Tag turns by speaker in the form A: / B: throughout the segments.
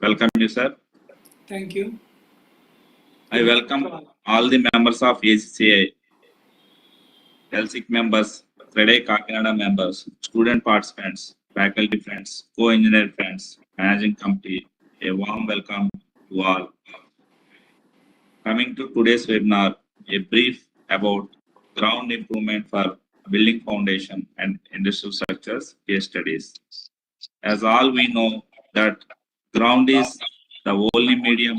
A: welcome you, sir.
B: Thank you.
A: I welcome all the members of ACCA, LSIC members, Friday Kakinada members, student participants, faculty friends, co-engineer friends, managing committee. A warm welcome to all. Coming to today's webinar, a brief about ground improvement for building foundation and industrial structures case studies. As all we know that ground is the only medium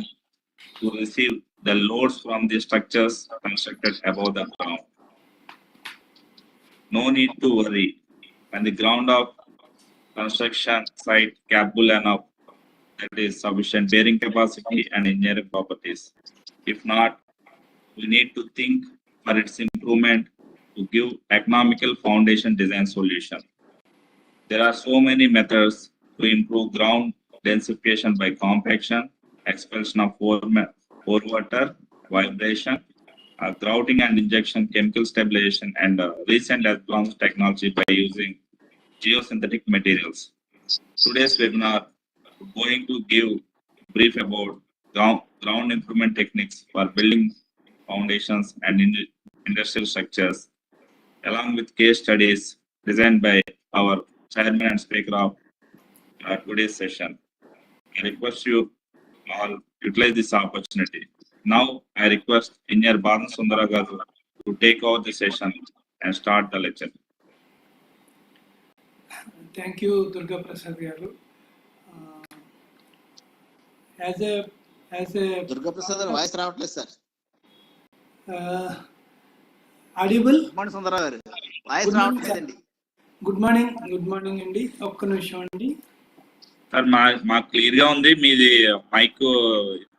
A: to receive the loads from the structures constructed above the ground. No need to worry when the ground of construction site capable enough, that is sufficient bearing capacity and engineering properties. If not, we need to think for its improvement to give economical foundation design solution. There are so many methods to improve ground densification by compaction, expulsion of water, vibration, grouting and injection, chemical stabilization, and recent advanced technology by using geosynthetic materials. Today's webinar is going to give brief about ground improvement techniques for building foundations and industrial structures, along with case studies designed by our chairman and speaker of today's session. I request you all utilize this opportunity. Now, I request Engineer Badam Sundara Rao to take over the session and start the lecture.
B: Thank you, Durga Prasad Garu. As a
C: Durga Prasad voice రావట్లేదు sir.
B: audible.
C: Badam Sundara గారు voice రావట్లేదండి.
B: Good morning అండి. ఒక్క నిమిషం అండి.
A: Sir మాకు clear గా ఉంది. మీది మైక్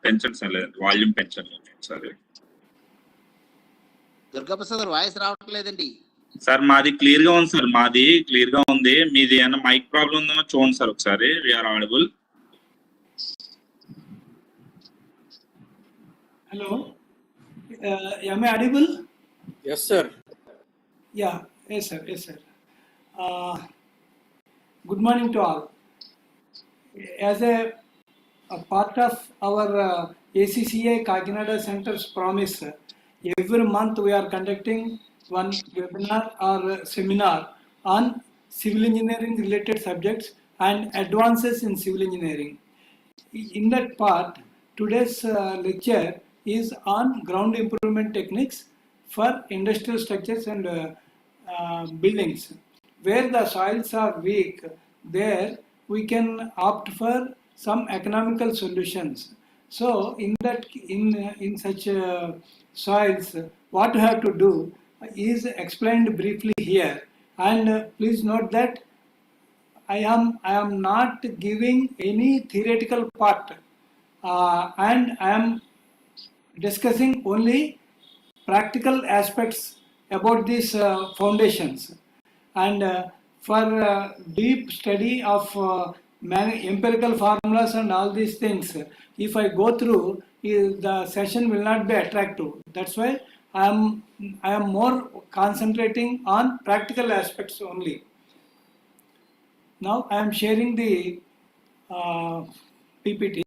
A: పెంచండి సార్, లేదు వాల్యూమ్ పెంచండి సార్.
C: దుర్గా ప్రసాద్ వాయిస్ రావట్లేదండి
A: సార్. మాది క్లియర్ గా ఉంది సార్, మాది క్లియర్ గా ఉంది. మీది ఏమైనా మైక్ ప్రాబ్లం ఉందో చూడండి సార్ ఒకసారి. We are audible.
B: Hello, am I audible?
D: Yes, sir.
B: Yeah, yes, sir. Good morning to all. As a part of our ACCA Kakinada Center's promise, every month we are conducting one webinar or seminar on civil engineering related subjects and advances in civil engineering. In that part, today's lecture is on ground improvement techniques for industrial structures and buildings. Where the soils are weak, there we can opt for some economical solutions. So in such soils, what you have to do is explained briefly here. And please note that I am not giving any theoretical part, and I am discussing only practical aspects about these foundations. And for deep study of empirical formulas and all these things, if I go through, the session will not be attractive. That's why I am more concentrating on practical aspects only. Now I am sharing the PPT.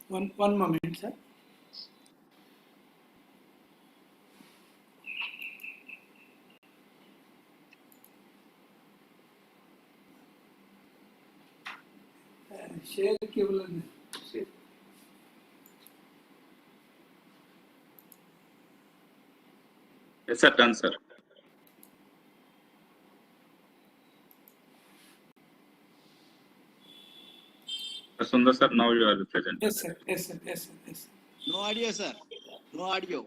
B: One moment, sir. Share केवल
A: Yes, sir. Done, sir. Sundar sir, now you are present.
B: Yes, sir.
C: No audio, sir. No audio.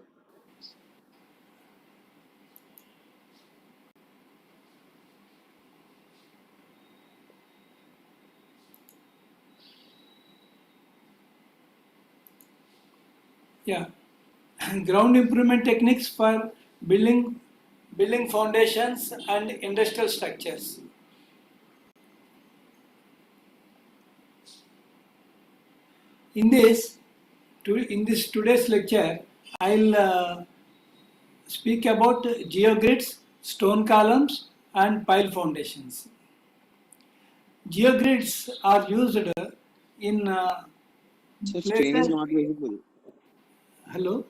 B: Yeah, ground improvement techniques for building foundations and industrial structures. In this today's lecture, I'll speak about geogrids, stone columns, and pile foundations. Geogrids are used in
C: Sir, screen is
B: places.
C: not visible.
B: Hello.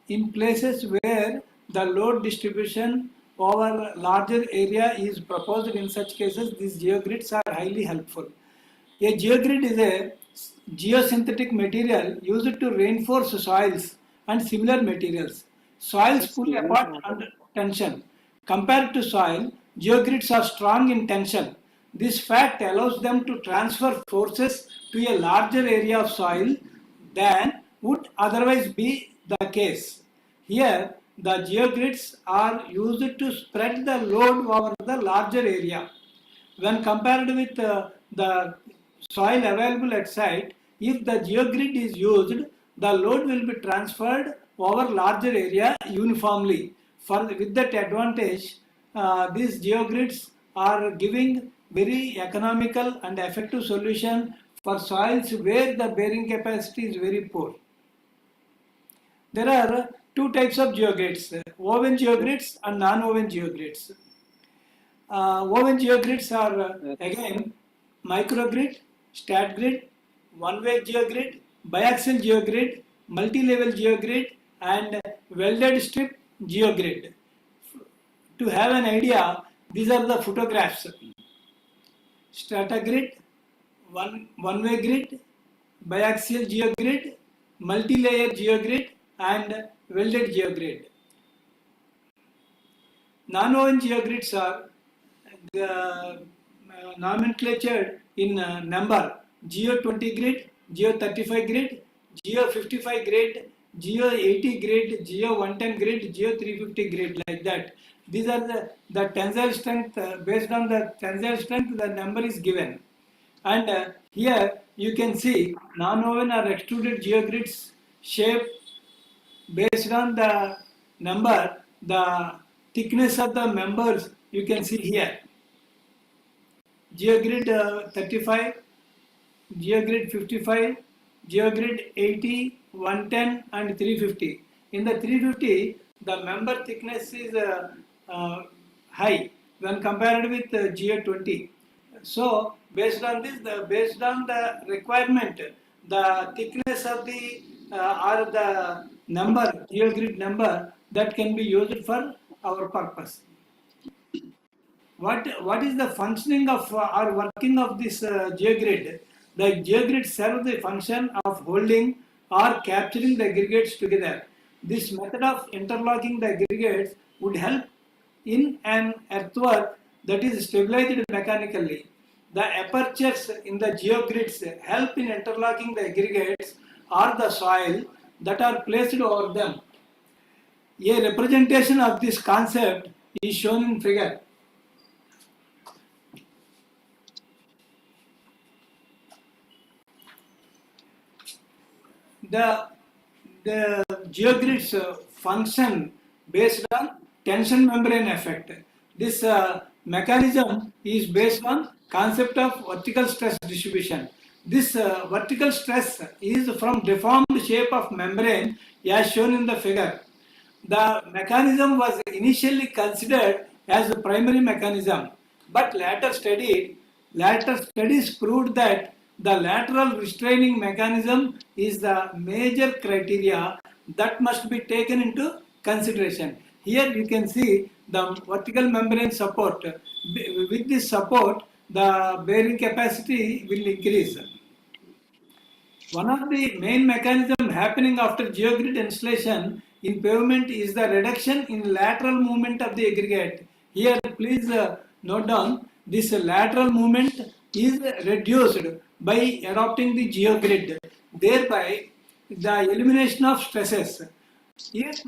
B: In places where the load distribution over larger area is proposed, in such cases, these geogrids are highly helpful. A geogrid is a geosynthetic material used to reinforce soils and similar materials. Soils
C: Sir,
B: pull
C: screen is
B: apart
C: not.
B: under tension. Compared to soil, geogrids are strong in tension. This fact allows them to transfer forces to a larger area of soil than would otherwise be the case. Here, the geogrids are used to spread the load over the larger area. When compared with the soil available at site, if the geogrid is used, the load will be transferred over larger area uniformly. With that advantage, these geogrids are giving very economical and effective solution for soils where the bearing capacity is very poor. There are two types of geogrids, woven geogrids and non-woven geogrids. Woven geogrids are again microgrid, statgrid, one-way geogrid, biaxial geogrid, multi-level geogrid, and welded strip geogrid. To have an idea, these are the photographs. Stratagrid, one-way grid, biaxial geogrid, multi-layer geogrid, and welded geogrid. Non-woven geogrids are nomenclature in number: Geo 20 grid, Geo 35 grid, Geo 55 grid, Geo 80 grid, Geo 110 grid, Geo 350 grid, like that. These are the tensile strength. Based on the tensile strength, the number is given. And here you can see non-woven or extruded geogrids shape based on the number, the thickness of the members you can see here. Geogrid 35, Geogrid 55, Geogrid 80, 110 and 350. In the 350, the member thickness is high when compared with Geo 20. So based on this, based on the requirement, the thickness of the or the number, geogrid number, that can be used for our purpose. What is the functioning of or working of this geogrid? The geogrid serves the function of holding or capturing the aggregates together. This method of interlocking the aggregates would help in an earthwork that is stabilized mechanically. The apertures in the geogrids help in interlocking the aggregates or the soil that are placed over them. A representation of this concept is shown in figure. The geogrids function based on tension membrane effect. This mechanism is based on concept of vertical stress distribution. This vertical stress is from deformed shape of membrane as shown in the figure. The mechanism was initially considered as a primary mechanism, but later studies proved that the lateral restraining mechanism is the major criteria that must be taken into consideration. Here you can see the vertical membrane support. With this support, the bearing capacity will increase. One of the main mechanisms happening after geogrid installation in pavement is the reduction in lateral movement of the aggregate. Here, please note down, this lateral movement is reduced by adopting the geogrid, thereby the elimination of stresses. If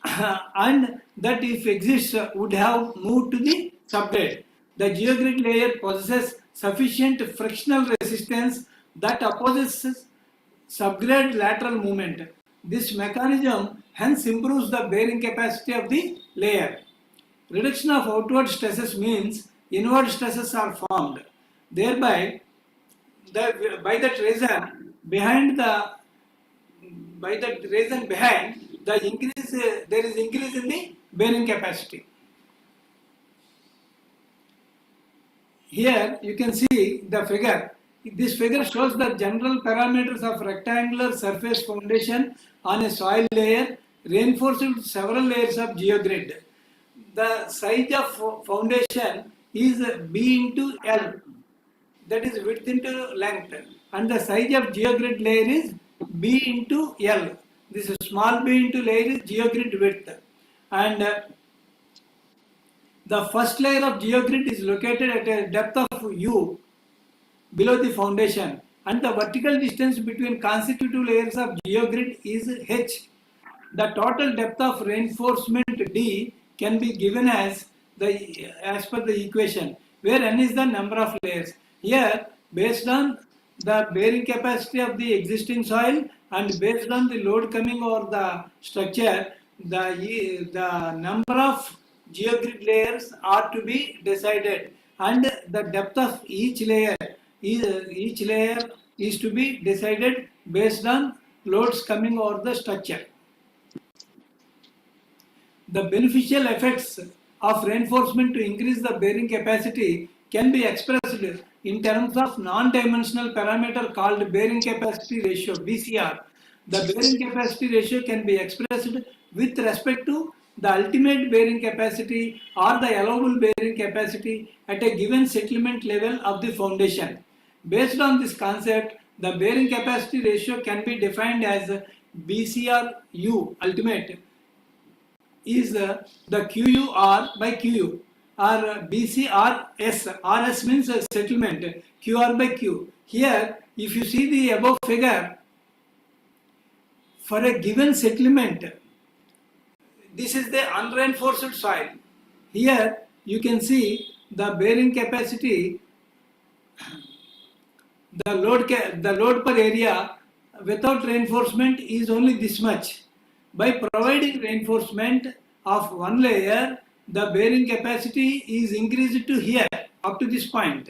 B: and that if exists would have moved to the subgrade. The geogrid layer possesses sufficient frictional resistance that opposes subgrade lateral movement. This mechanism hence improves the bearing capacity of the layer. Reduction of outward stresses means inward stresses are formed. Thereby, by that reason behind the increase is increase in the bearing capacity. Here you can see the figure. This figure shows the general parameters of rectangular surface foundation on a soil layer reinforced with several layers of geogrid. The size of foundation is B into L, that is width into length, and the size of geogrid layer is B into L. This is small b into layer is geogrid width, and the first layer of geogrid is located at a depth of U below the foundation, and the vertical distance between constitutive layers of geogrid is H. The total depth of reinforcement D can be given as per the equation, where n is the number of layers. Here, based on the bearing capacity of the existing soil and based on the load coming over the structure, the number of geogrid layers are to be decided, and the depth of each layer is to be decided based on loads coming over the structure. The beneficial effects of reinforcement to increase the bearing capacity can be expressed in terms of non-dimensional parameter called bearing capacity ratio, BCR. The bearing capacity ratio can be expressed with respect to the ultimate bearing capacity or the allowable bearing capacity at a given settlement level of the foundation. Based on this concept, the bearing capacity ratio can be defined as BCRU ultimate is the QUR by QU, or BCRS. RS means settlement, QR by Q. Here, if you see the above figure, for a given settlement, this is the unreinforced soil. Here, you can see the bearing capacity, the load per area without reinforcement is only this much. By providing reinforcement of one layer, the bearing capacity is increased to here, up to this point.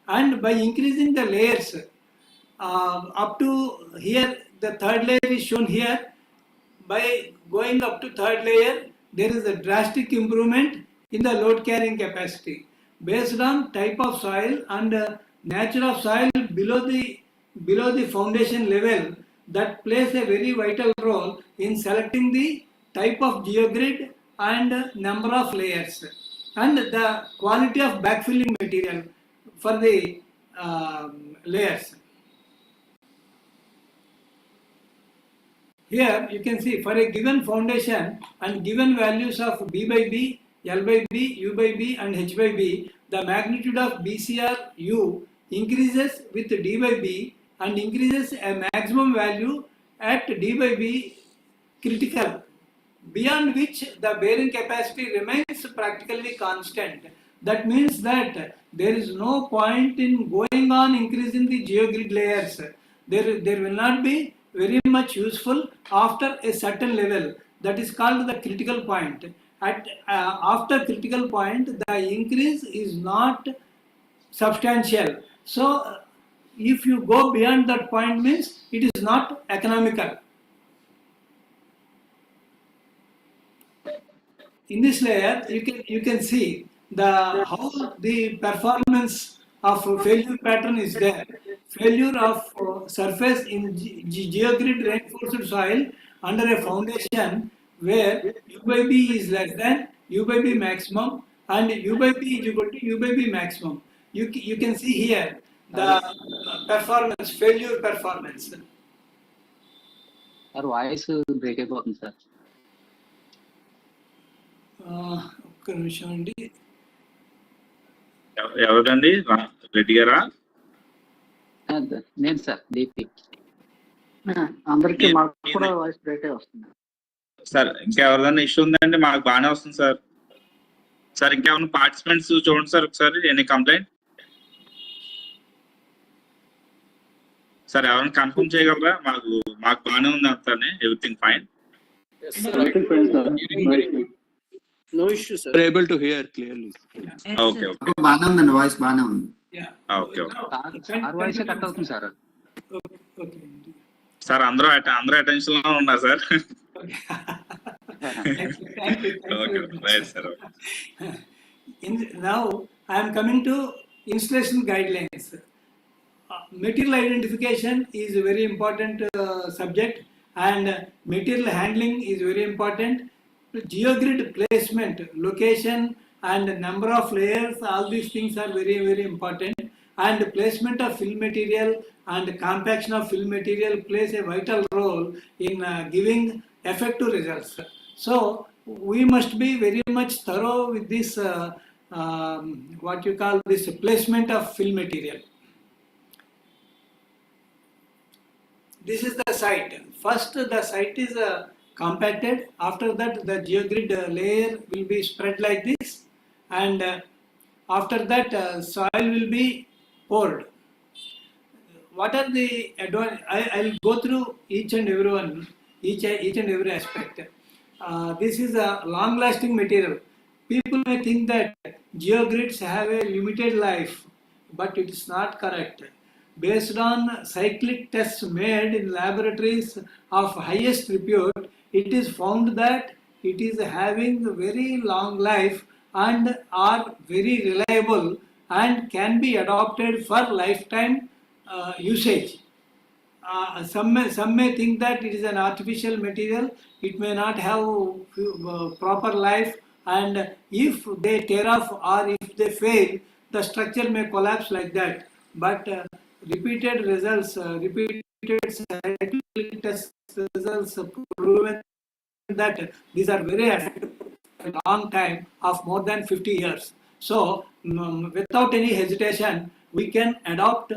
B: And by increasing the layers up to here, the third layer is shown here. By going up to third layer, there is a drastic improvement in the load carrying capacity. Based on type of soil and nature of soil below the foundation level, that plays a very vital role in selecting the type of geogrid and number of layers and the quality of backfilling material for the layers. Here you can see for a given foundation and given values of B by B, L by B, U by B and H by B, the magnitude of BCRU increases with D by B and increases a maximum value at D by B critical, beyond which the bearing capacity remains practically constant. That means that there is no point in going on increasing the geogrid layers. There will not be very much useful after a certain level. That is called the critical point. After critical point, the increase is not substantial. So, if you go beyond that point, means it is not economical. In this layer, you can see how the performance of failure pattern is there. Failure of surface in geogrid reinforced soil under a foundation where U by B is less than U by B maximum and U by B is equal to U by B maximum. You can see here the performance, failure performance.
C: Our voice break అయిపోతుంది sir.
B: ఒక్క నిమిషం అండి.
A: ఎవరండి? రెడ్డి గారా?
C: నేను sir Deepi. అందరికి మాకు కూడా వాయిస్ బ్రేక్ అయి వస్తుంది
A: సార్. ఇంకెవరిదైనా ఇష్యూ ఉందండి? మాకు బాగానే వస్తుంది సార్. సార్ ఇంకేమైనా పార్టిసిపెంట్స్ చూడండి సార్ ఒకసారి. Any complaint sir? ఎవరైనా కన్ఫర్మ్ చేయగలరా? మాకు బాగానే ఉంది అంతానే, everything fine.
D: No issue, sir.
C: We're able to hear clearly.
A: Okay.
E: బాగానే ఉందండి, వాయిస్ బాగానే ఉంది.
A: ఓకే.
C: our voice కట్ అవుతుంది సార్.
A: సార్ అందరూ అటెన్షన్ లో ఉన్నారు sir.
B: Thank you
A: Okay,
B: very much.
A: right, sir.
B: Now I am coming to installation guidelines. Material identification is a very important subject, and material handling is very important. Geogrid placement, location, and number of layers, all these things are very important. And placement of fill material and compaction of fill material plays a vital role in giving effective results. So we must be very much thorough with this what you call this placement of fill material. This is the site. First, the site is compacted. After that, the geogrid layer will be spread like this, and after that, soil will be poured. What are the advantages? I'll go through each and every one, each and every aspect. This is a long-lasting material. People may think that geogrids have a limited life, but it is not correct. Based on cyclic tests made in laboratories of highest repute, it is found that it is having a very long life and are very reliable and can be adopted for lifetime usage. Some may think that it is an artificial material, it may not have proper life, and if they tear off or if they fail, the structure may collapse like that. But repeated scientific test results proven that these are very effective for a long time of more than 50 years. So, without any hesitation, we can adopt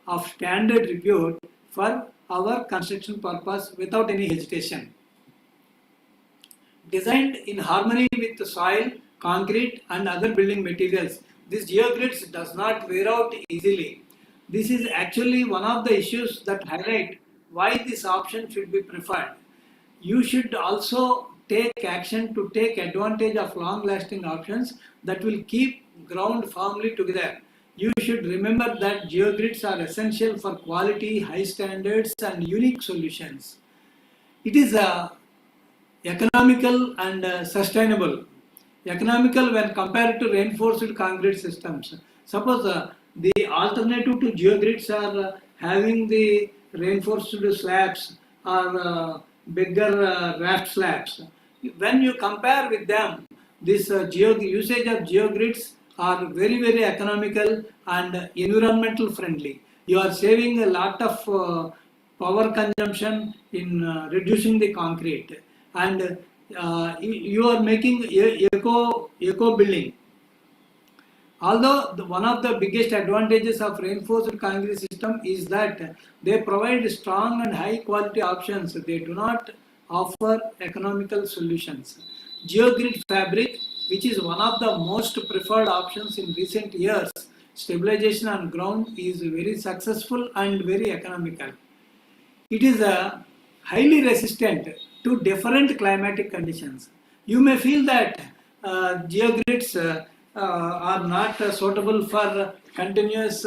B: of standard repute for our construction purpose without any hesitation. Designed in harmony with the soil, concrete and other building materials, this geogrids does not wear out easily. This is actually one of the issues that highlight why this option should be preferred. You should also take action to take advantage of long-lasting options that will keep ground firmly together. You should remember that geogrids are essential for quality, high standards and unique solutions. It is economical and sustainable. Economical when compared to reinforced concrete systems. Suppose the alternative to geogrids are having the reinforced slabs or bigger raft slabs. When you compare with them, this usage of geogrids are very economical and environmental friendly. You are saving a lot of power consumption in reducing the concrete, and you are making eco building. Although one of the biggest advantages of reinforced concrete system is that they provide strong and high quality options, they do not offer economical solutions. Geogrid fabric, which is one of the most preferred options in recent years, stabilization on ground is very successful and very economical. It is highly resistant to different climatic conditions. You may feel that geogrids are not suitable for continuous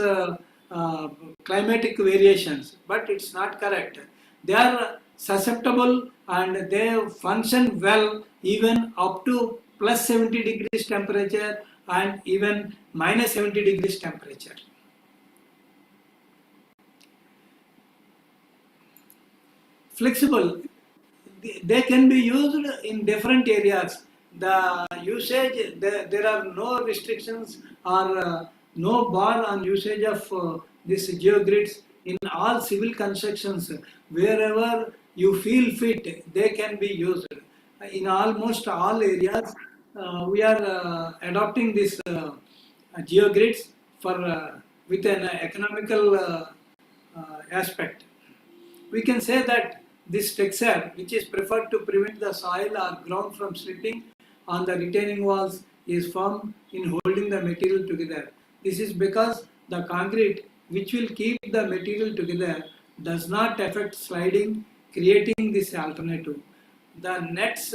B: climatic variations, but it's not correct. They are susceptible and they function well even up to plus 70 degrees temperature and even minus 70 degrees temperature. Flexible, they can be used in different areas. The usage, there are no restrictions or no bar on usage of this geogrids in all civil constructions. Wherever you feel fit, they can be used. In almost all areas, we are adopting this geogrids for with an economical aspect. We can say that this texture, which is preferred to prevent the soil or ground from slipping on the retaining walls, is firm in holding the material together. This is because the concrete, which will keep the material together, does not affect sliding, creating this alternative. The net's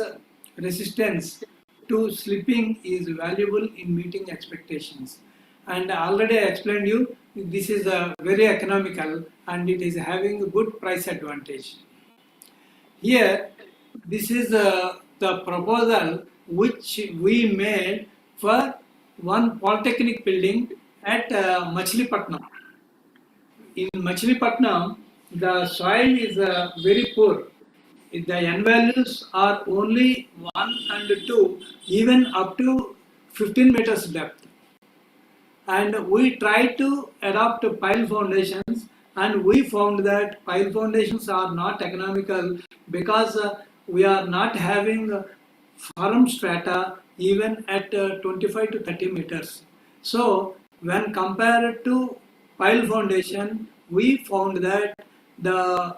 B: resistance to slipping is valuable in meeting expectations. And already I explained you, this is very economical and it is having a good price advantage. Here, this is the proposal which we made for one polytechnic building at Machilipatnam. In Machilipatnam, the soil is very poor. The N values are only 1 and 2, even up to 15 meters depth. And we tried to adopt pile foundations, and we found that pile foundations are not economical because we are not having firm strata even at 25 to 30 meters. So when compared to pile foundation, we found that the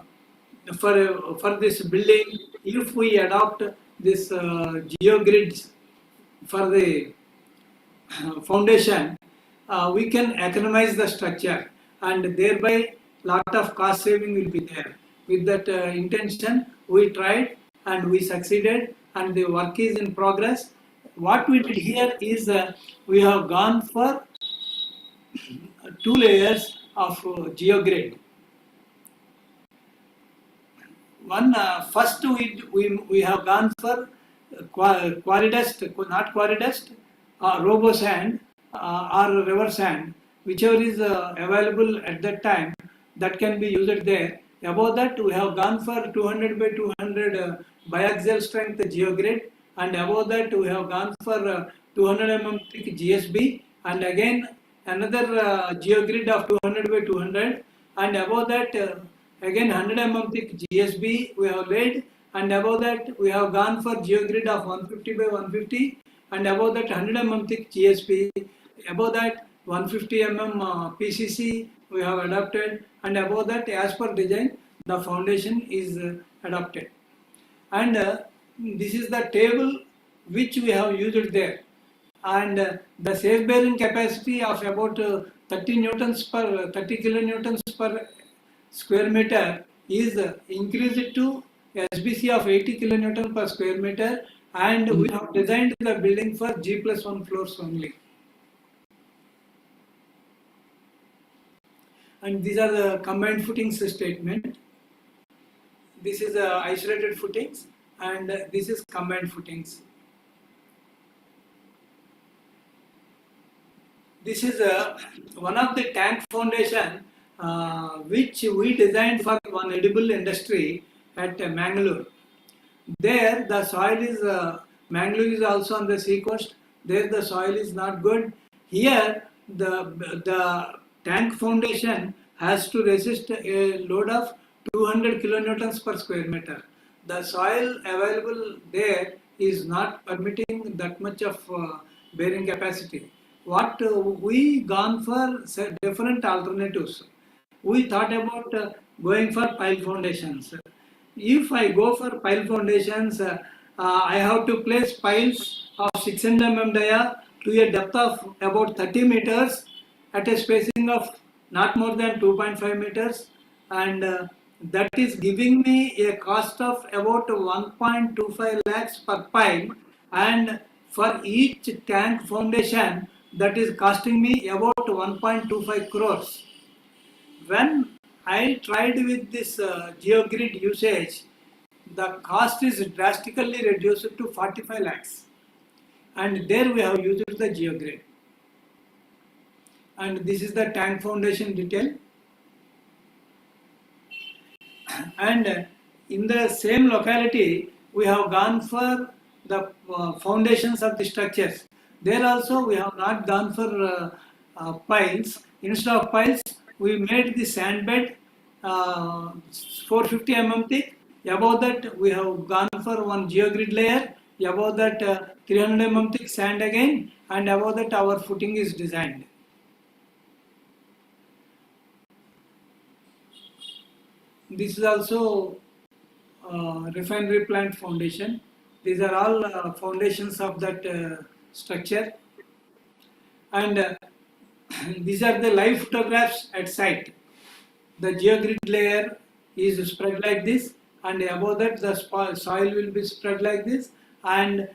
B: for this building, if we adopt this geogrids for the foundation, we can economize the structure, and thereby lot of cost saving will be there. With that intention, we tried and we succeeded, and the work is in progress. What we did here is we have gone for 2 layers of geogrid. One first we have gone for quarry dust, not quarry dust, robo sand or river sand, whichever is available at that time, that can be used there. Above that, we have gone for 200 by 200 biaxial strength geogrid, and above that we have gone for 200 thick GSB, and again another geogrid of 200 by 200, and above that again 100 thick GSB we have laid, and above that we have gone for geogrid of 150 by 150, and above that 100 thick GSB, above that 150 PCC we have adopted, and above that as per design the foundation is adopted. And this is the table which we have used there, and the safe bearing capacity of about 30 kilonewtons per square meter is increased to SBC of 80 kilonewton per square meter, and we have designed the building for G+1 floors only. And these are the combined footings statement. This is isolated footings, and this is combined footings. This is one of the tank foundation which we designed for one edible industry at Mangalore. There the soil is, Mangalore is also on the sea coast. There the soil is not good. Here the tank foundation has to resist a load of 200 kilonewtons per square meter. The soil available there is not permitting that much of bearing capacity. What we gone for different alternatives. We thought about going for pile foundations. If I go for pile foundations, I have to place piles of 600 dia to a depth of about 30 meters at a spacing of not more than 2.5 meters, and that is giving me a cost of about 1.25 lakhs per pile, and for each tank foundation that is costing me about 1.25 crores. When I tried with this geogrid usage, the cost is drastically reduced to 45 lakhs, and there we have used the geogrid. And this is the tank foundation detail. And in the same locality, we have gone for the foundations of the structures. There also we have not gone for piles. Instead of piles, we made the sand bed 450 thick. Above that, we have gone for one geogrid layer. Above that, 300 thick sand again, and above that, our footing is designed. This is also refinery plant foundation. These are all foundations of that structure, and these are the live photographs at site. The geogrid layer is spread like this, and above that the soil will be spread like this, and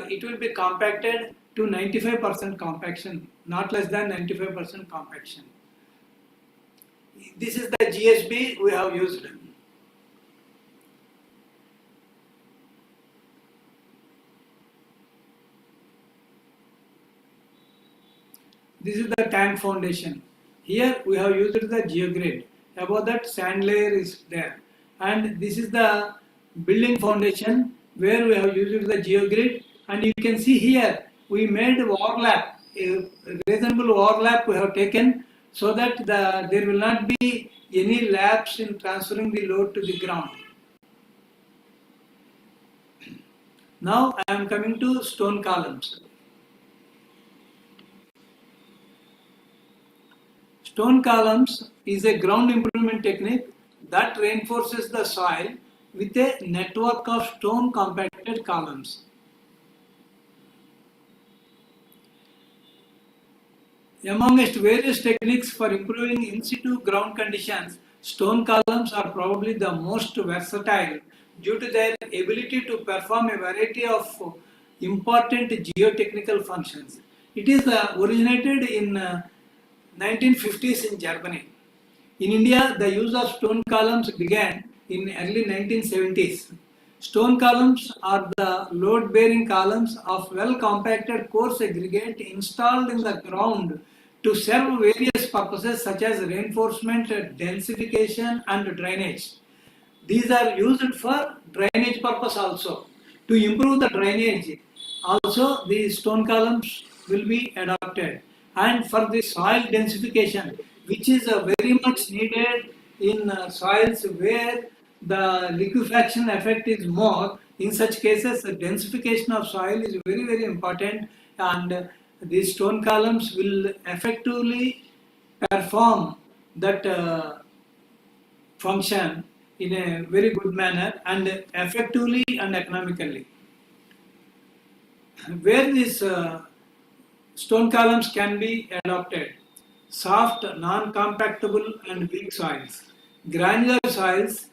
B: it will be compacted to 95% compaction, not less than 95% compaction. This is the GSB we have used. this is the tank foundation. Here we have used the geogrid. Above that sand layer is there. And this is the building foundation where we have used the geogrid. And you can see here we made overlap, a reasonable overlap we have taken so that there will not be any lapse in transferring the load to the ground. Now I am coming to stone columns. Stone columns is a ground improvement technique that reinforces the soil with a network of stone compacted columns. Amongst various techniques for improving in situ ground conditions, stone columns are probably the most versatile due to their ability to perform a variety of important geotechnical functions. It is originated in 1950s in Germany. In India, the use of stone columns began in early 1970s. Stone columns are the load-bearing columns of well-compacted coarse aggregate installed in the ground to serve various purposes such as reinforcement, densification and drainage. These are used for drainage purpose also. To improve the drainage, also the stone columns will be adopted. And for the soil densification, which is very much needed in soils where the liquefaction effect is more, in such cases the densification of soil is very, very important, and these stone columns will effectively perform that function in a very good manner and effectively and economically. Where these stone columns can be adopted: soft, non-compactable and weak soils, granular soils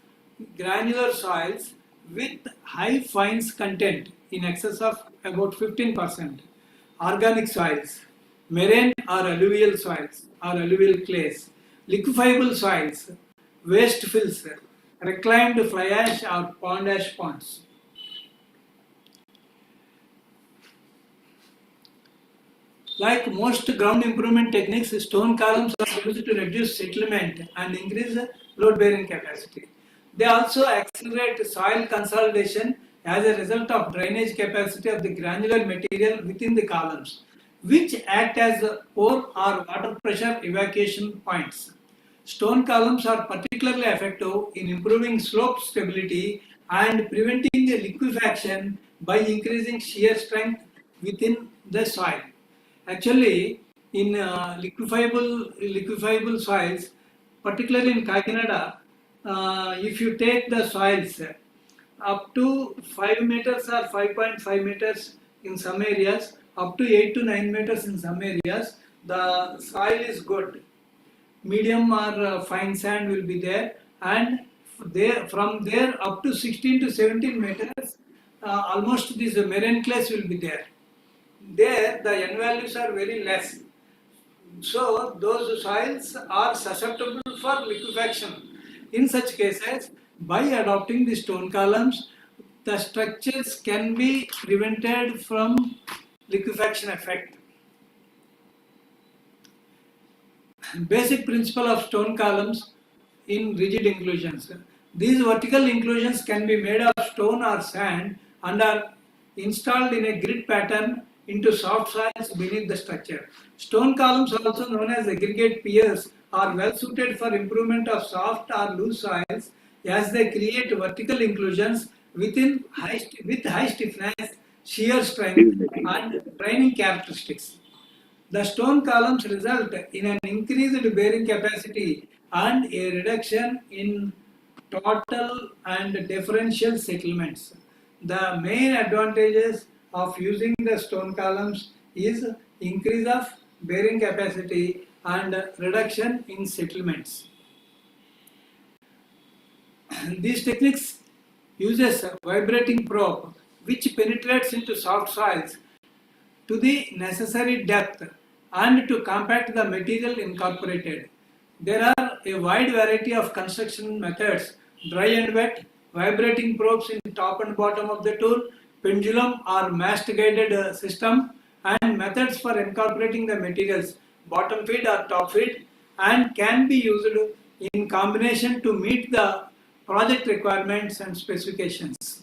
B: with high fines content in excess of about 15%, organic soils, marine or alluvial soils or alluvial clays, liquefiable soils, waste fills, reclaimed fly ash or pond ash ponds. Like most ground improvement techniques, stone columns are used to reduce settlement and increase load bearing capacity. They also accelerate soil consolidation as a result of drainage capacity of the granular material within the columns, which act as pore or water pressure evacuation points. Stone columns are particularly effective in improving slope stability and preventing liquefaction by increasing shear strength within the soil. Actually, in liquefiable soils, particularly in Kakinada, if you take the soils up to 5 meters or 5.5 meters in some areas, up to 8 to 9 meters in some areas, the soil is good. Medium or fine sand will be there, and from there up to 16 to 17 meters, almost these marine clays will be there. There the N values are very less. So those soils are susceptible for liquefaction. In such cases, by adopting the stone columns, the structures can be prevented from liquefaction effect. Basic principle of stone columns in rigid inclusions. These vertical inclusions can be made of stone or sand and are installed in a grid pattern into soft soils beneath the structure. Stone columns, also known as aggregate piers, are well suited for improvement of soft or loose soils as they create vertical inclusions with high stiffness, shear strength and draining characteristics. The stone columns result in an increased bearing capacity and a reduction in total and differential settlements. The main advantages of using the stone columns is increase of bearing capacity and reduction in settlements. These techniques uses a vibrating probe which penetrates into soft soils to the necessary depth and to compact the material incorporated. There are a wide variety of construction methods: dry and wet, vibrating probes in top and bottom of the tool, pendulum or mast guided system, and methods for incorporating the materials bottom feed or top feed, and can be used in combination to meet the project requirements and specifications.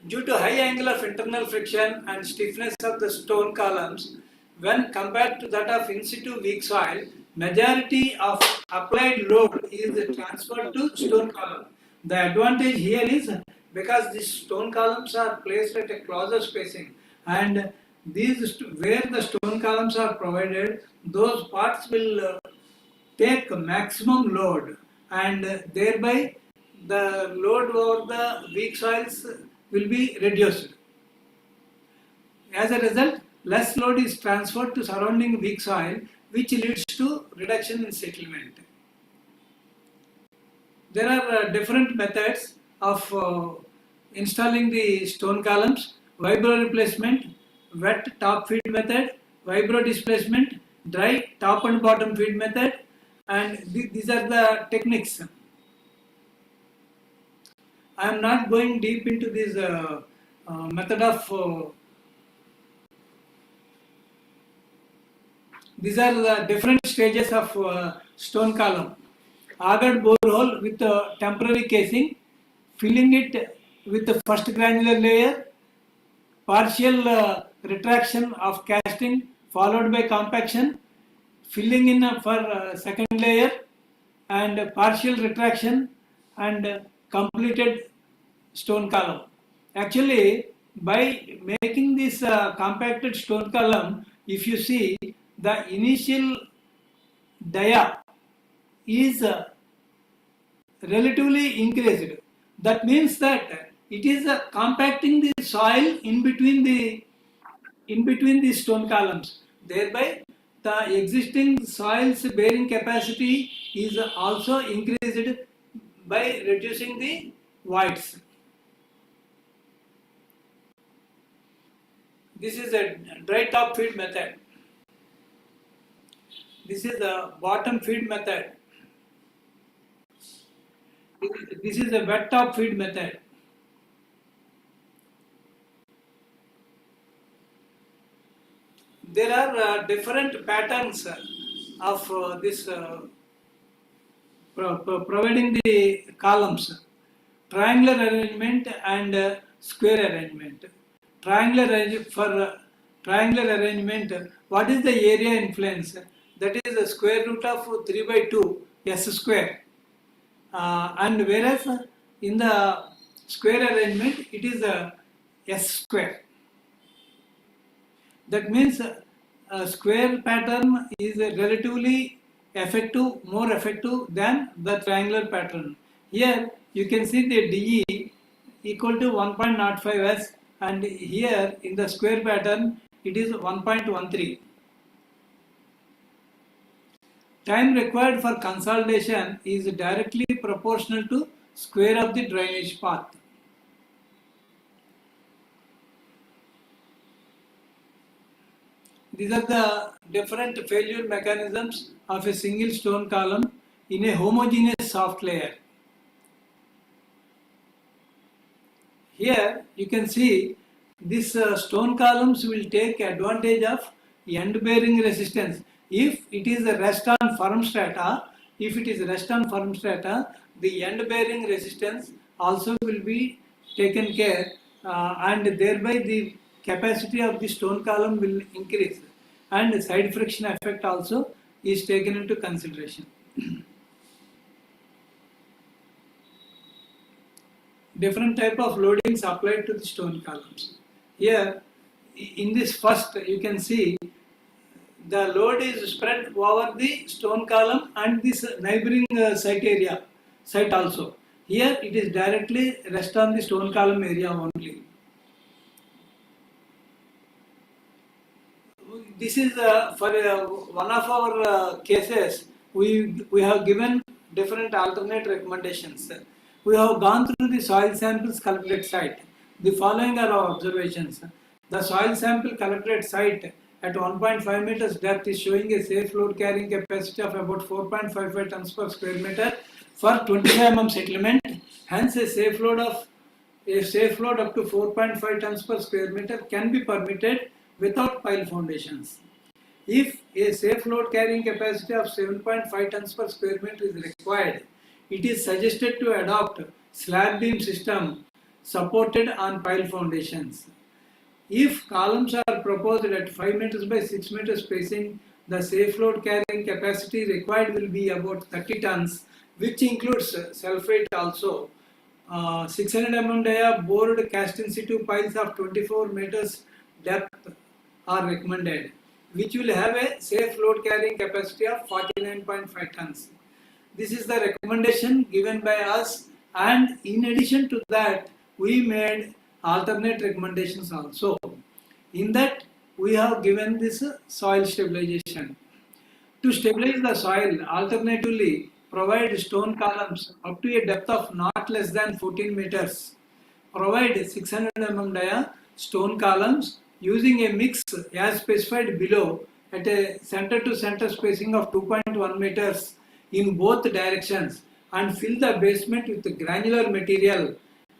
B: Due to high angle of internal friction and stiffness of the stone columns, when compared to that of in situ weak soil, majority of applied load is transferred to stone column. The advantage here is because these stone columns are placed at a closer spacing, and where the stone columns are provided, those parts will take maximum load, and thereby the load over the weak soils will be reduced. As a result, less load is transferred to surrounding weak soil, which leads to reduction in settlement. There are different methods of installing the stone columns: vibro replacement, wet top feed method, vibro displacement, dry top and bottom feed method, and these are the techniques. I am not going deep into this method of these are the different stages of stone column. Augered borehole with a temporary casing, filling it with the first granular layer, partial retraction of casting followed by compaction, filling in for second layer, and partial retraction and completed stone column. Actually, by making this compacted stone column, if you see, the initial dia is relatively increased. That means that it is compacting the soil in between the stone columns. Thereby, the existing soil's bearing capacity is also increased by reducing the voids. This is a dry top feed method. This is the bottom feed method. This is a wet top feed method. There are different patterns of this providing the columns: triangular arrangement and square arrangement. For triangular arrangement, what is the area influence? That is the square root of 3 by 2 s square. And whereas in the square arrangement, it is s square. That means a square pattern is relatively effective, more effective than the triangular pattern. Here you can see the DE equal to 1.05s, and here in the square pattern it is 1.13. Time required for consolidation is directly proportional to square of the drainage path. These are the different failure mechanisms of a single stone column in a homogeneous soft layer. Here you can see these stone columns will take advantage of end bearing resistance. If it is a rest on firm strata, the end bearing resistance also will be taken care, and thereby the capacity of the stone column will increase, and side friction effect also is taken into consideration. Different type of loadings applied to the stone columns. Here in this first you can see the load is spread over the stone column and this neighboring site also. Here it is directly rest on the stone column area only. This is for one of our cases. We have given different alternate recommendations. We have gone through the soil samples collected at site. The following are our observations. The soil sample collected at site at 1.5 meters depth is showing a safe load carrying capacity of about 4.55 tons per square meter for 25 mm settlement. Hence, a safe load of a safe load up to 4.5 tons per square meter can be permitted without pile foundations. If a safe load carrying capacity of 7.5 tons per square meter is required, it is suggested to adopt slab beam system supported on pile foundations. If columns are proposed at 5 meters by 6 meters spacing, the safe load carrying capacity required will be about 30 tons, which includes sulfate also. 600 mm dia bored cast in situ piles of 24 meters depth are recommended, which will have a safe load carrying capacity of 49.5 tons. This is the recommendation given by us, and in addition to that, we made alternate recommendations also. In that, we have given this soil stabilization. To stabilize the soil, alternatively, provide stone columns up to a depth of not less than 14 meters. Provide 600 mm dia stone columns using a mix as specified below at a center to center spacing of 2.1 meters in both directions, and fill the basement with granular material,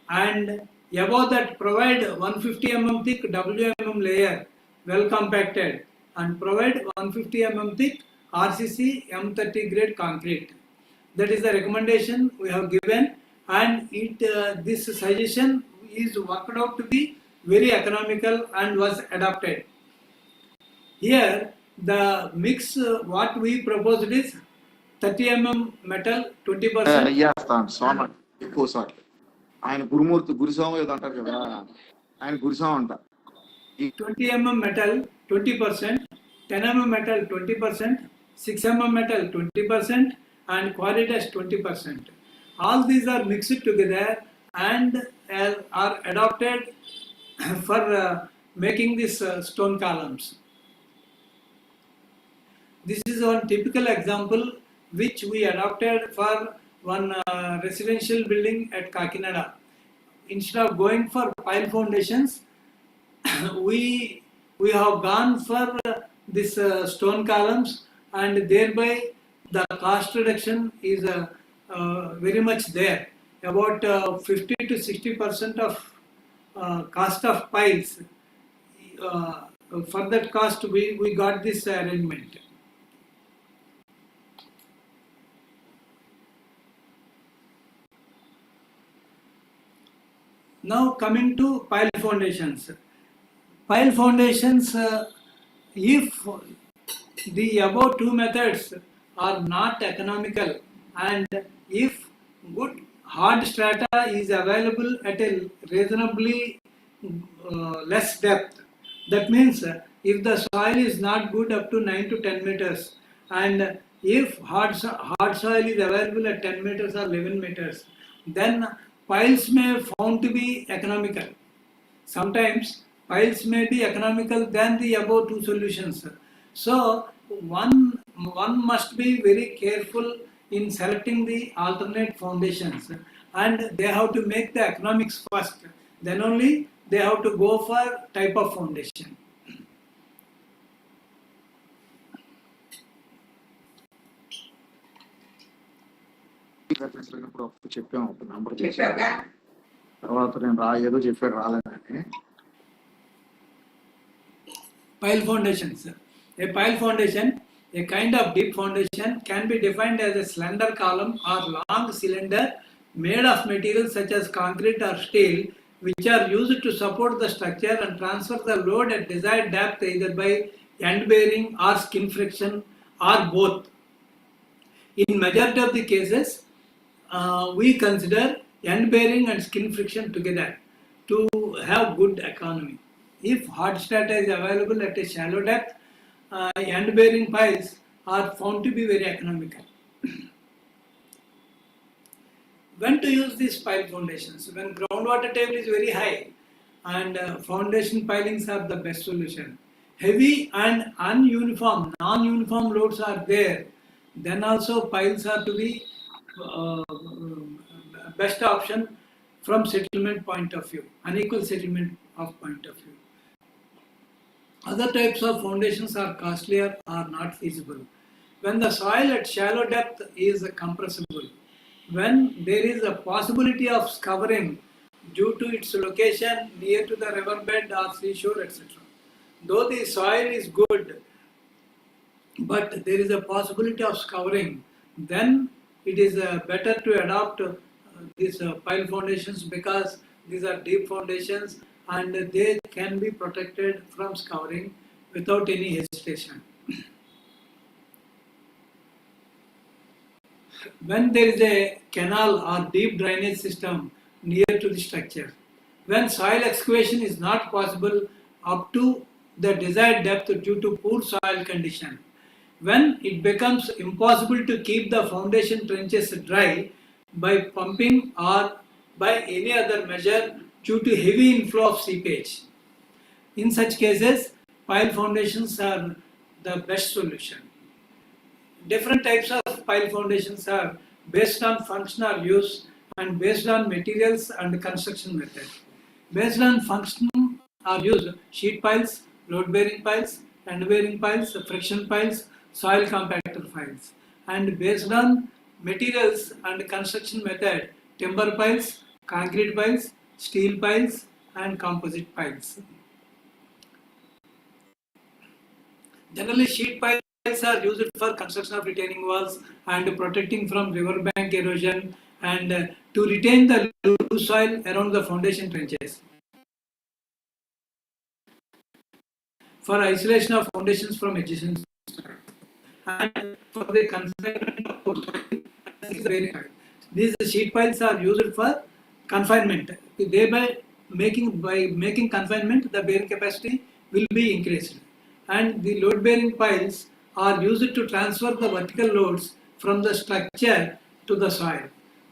B: and above that provide 150 mm thick WMM layer well compacted, and provide 150 mm thick RCC M30 grade concrete. That is the recommendation we have given, and this suggestion is worked out to be very economical and was adopted. Here the mix what we proposed is 30 mm metal, 20%.
F: అయ్యేస్తాను సోమ ఎక్కువ సార్లు ఆయన గురుమూర్తి గురుస్వామి ఏదో అంటారు కదా ఆయన గురుస్వామి అంట
B: 20 mm metal 20%, 10 mm metal 20%, 6 mm metal 20%, and qualitas 20%. All these are mixed together and are adopted for making these stone columns. This is one typical example which we adopted for one residential building at Kakinada. Instead of going for pile foundations, we have gone for this stone columns, and thereby the cost reduction is very much there. About 50 to 60% of cost of piles. For that cost, we got this arrangement. Now coming to pile foundations. Pile foundations, if the above two methods are not economical, and if good hard strata is available at a reasonably less depth, that means if the soil is not good up to 9 to 10 meters, and if hard soil is available at 10 meters or 11 meters, then piles may found to be economical. Sometimes piles may be economical than the above two solutions. So one must be very careful in selecting the alternate foundations, and they have to make the economics first. Then only they have to go for type of foundation.
F: వెళ్ళినప్పుడు అప్పుడు చెప్పాము ఒక number తర్వాత నేను ఏదో చెప్పాడు రాలేదని.
B: Pile foundations. A pile foundation, a kind of deep foundation, can be defined as a slender column or long cylinder made of materials such as concrete or steel, which are used to support the structure and transfer the load at desired depth either by end bearing or skin friction or both. In majority of the cases, we consider end bearing and skin friction together to have good economy. If hard strata is available at a shallow depth, end bearing piles are found to be very economical. When to use these pile foundations? When groundwater table is very high, and foundation pilings are the best solution. Heavy and non-uniform loads are there, then also piles are to be best option from settlement point of view, unequal settlement of point of view. Other types of foundations are costlier or not feasible. When the soil at shallow depth is compressible, when there is a possibility of covering due to its location near to the riverbed or seashore, etc. Though the soil is good, but there is a possibility of scouring, then it is better to adopt these pile foundations because these are deep foundations and they can be protected from scouring without any hesitation. When there is a canal or deep drainage system near to the structure, when soil excavation is not possible up to the desired depth due to poor soil condition, when it becomes impossible to keep the foundation trenches dry by pumping or by any other measure due to heavy inflow of seepage. In such cases, pile foundations are the best solution. Different types of pile foundations are based on functional use and based on materials and construction method. Based on function are used sheet piles, load-bearing piles, end-bearing piles, friction piles, soil compactor piles. And based on materials and construction method, timber piles, concrete piles, steel piles, and composite piles. Generally, sheet piles are used for construction of retaining walls and protecting from riverbank erosion and to retain the loose soil around the foundation trenches. For isolation of foundations from adjacent soil and for the confinement of soil is very high. These sheet piles are used for confinement. Thereby, by making confinement, the bearing capacity will be increased. And the load bearing piles are used to transfer the vertical loads from the structure to the soil.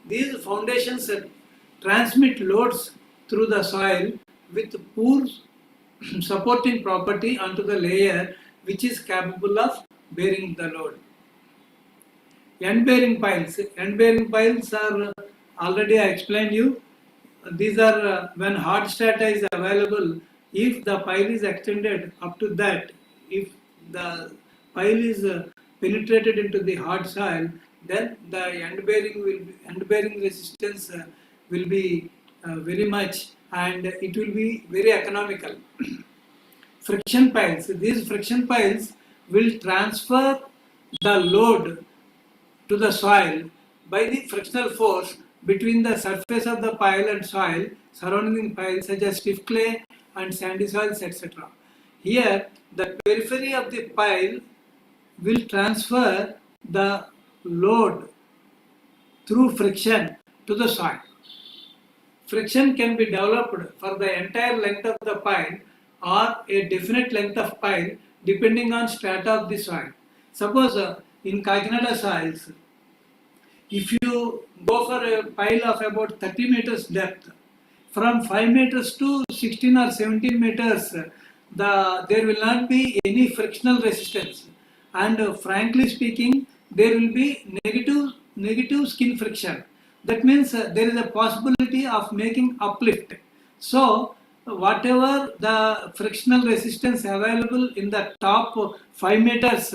B: These foundations transmit loads through the soil with poor supporting property onto the layer which is capable of bearing the load. End bearing piles. End bearing piles are already I explained you. These are when hard strata is available. If the pile is extended up to that, if the pile is penetrated into the hard soil, then the end bearing resistance will be very much, and it will be very economical. Friction piles. These friction piles will transfer the load to the soil by the frictional force between the surface of the pile and soil surrounding the pile, such as stiff clay and sandy soils, etc. Here, the periphery of the pile will transfer the load through friction to the soil. Friction can be developed for the entire length of the pile or a definite length of pile depending on strata of the soil. Suppose in Kakinada soils, if you go for a pile of about 30 meters depth, from 5 meters to 16 or 17 meters, there will not be any frictional resistance. And frankly speaking, there will be negative skin friction. That means there is a possibility of making uplift. So, whatever the frictional resistance available in the top 5 meters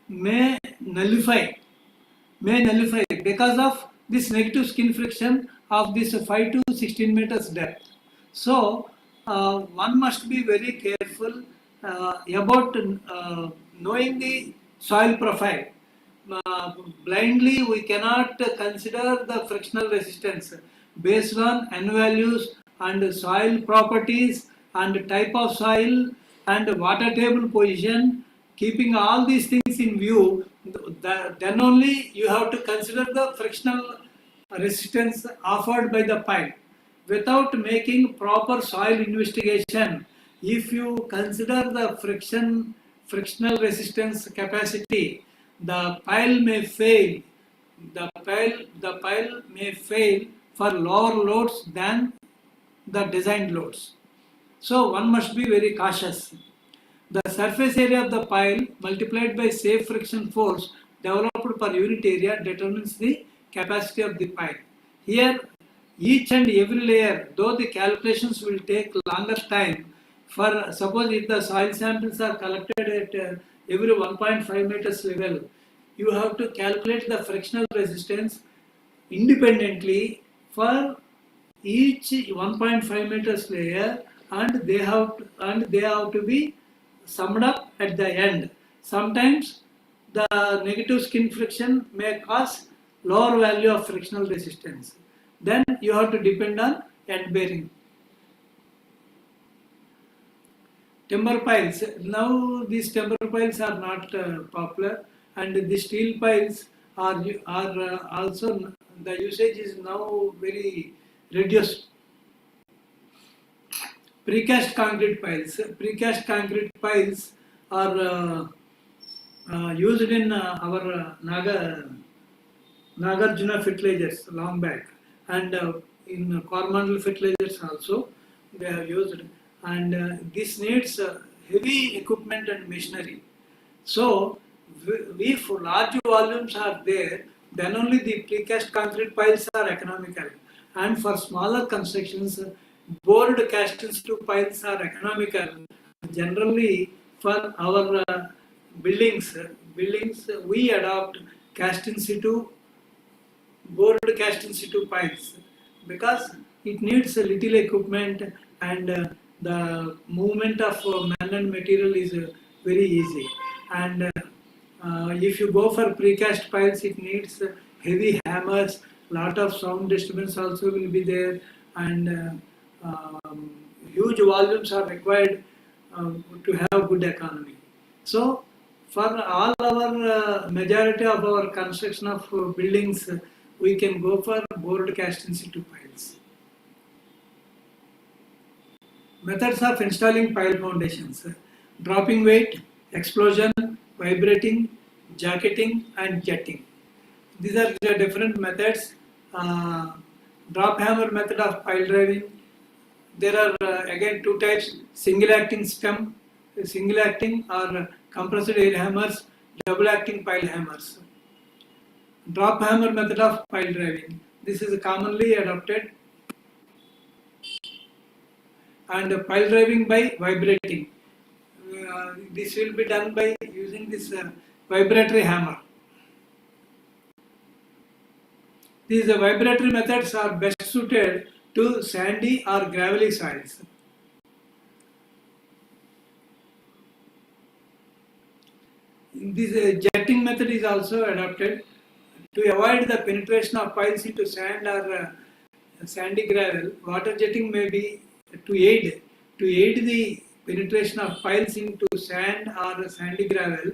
B: may nullify because of this negative skin friction of this 5 to 16 meters depth. So, one must be very careful about knowing the soil profile. Blindly, we cannot consider the frictional resistance based on N values and soil properties and type of soil and water table position. Keeping all these things in view, then only you have to consider the frictional resistance offered by the pile. Without making proper soil investigation, if you consider the frictional resistance capacity, the pile may fail. The pile may fail for lower loads than the designed loads. So one must be very cautious. The surface area of the pile multiplied by safe friction force developed per unit area determines the capacity of the pile. Here, each and every layer, though the calculations will take longer time, for suppose if the soil samples are collected at every 1.5 meters level, you have to calculate the frictional resistance independently for each 1.5 meters layer, and they have to be summed up at the end. Sometimes the negative skin friction may cause lower value of frictional resistance. Then you have to depend on end bearing. Timber piles. Now these timber piles are not popular, and the steel piles are also, the usage is now very reduced. Precast concrete piles. Precast concrete piles are used in our Nagarjuna fertilizers long back, and in Coromandel fertilizers also they have used, and this needs heavy equipment and machinery. So, if large volumes are there, then only the precast concrete piles are economical. And for smaller constructions, bored cast in situ piles are economical. Generally, for our buildings we adopt cast in situ, bored cast in situ piles, because it needs a little equipment, and the movement of man and material is very easy. And if you go for precast piles, it needs heavy hammers, lot of sound disturbance also will be there, and huge volumes are required to have good economy. So, for all our majority of our construction of buildings, we can go for bored cast in situ piles. Methods of installing pile foundations: dropping weight, explosion, vibrating, jacketing, and jetting. These are the different methods. Drop hammer method of pile driving. There are again two types: single acting stem, single acting, or compressed air hammers, double acting pile hammers. Drop hammer method of pile driving. This is commonly adopted, and pile driving by vibrating. This will be done by using this vibratory hammer. These vibratory methods are best suited to sandy or gravelly soils. This jetting method is also adopted to avoid the penetration of piles into sand or sandy gravel. Water jetting may be to aid the penetration of piles into sand or sandy gravel.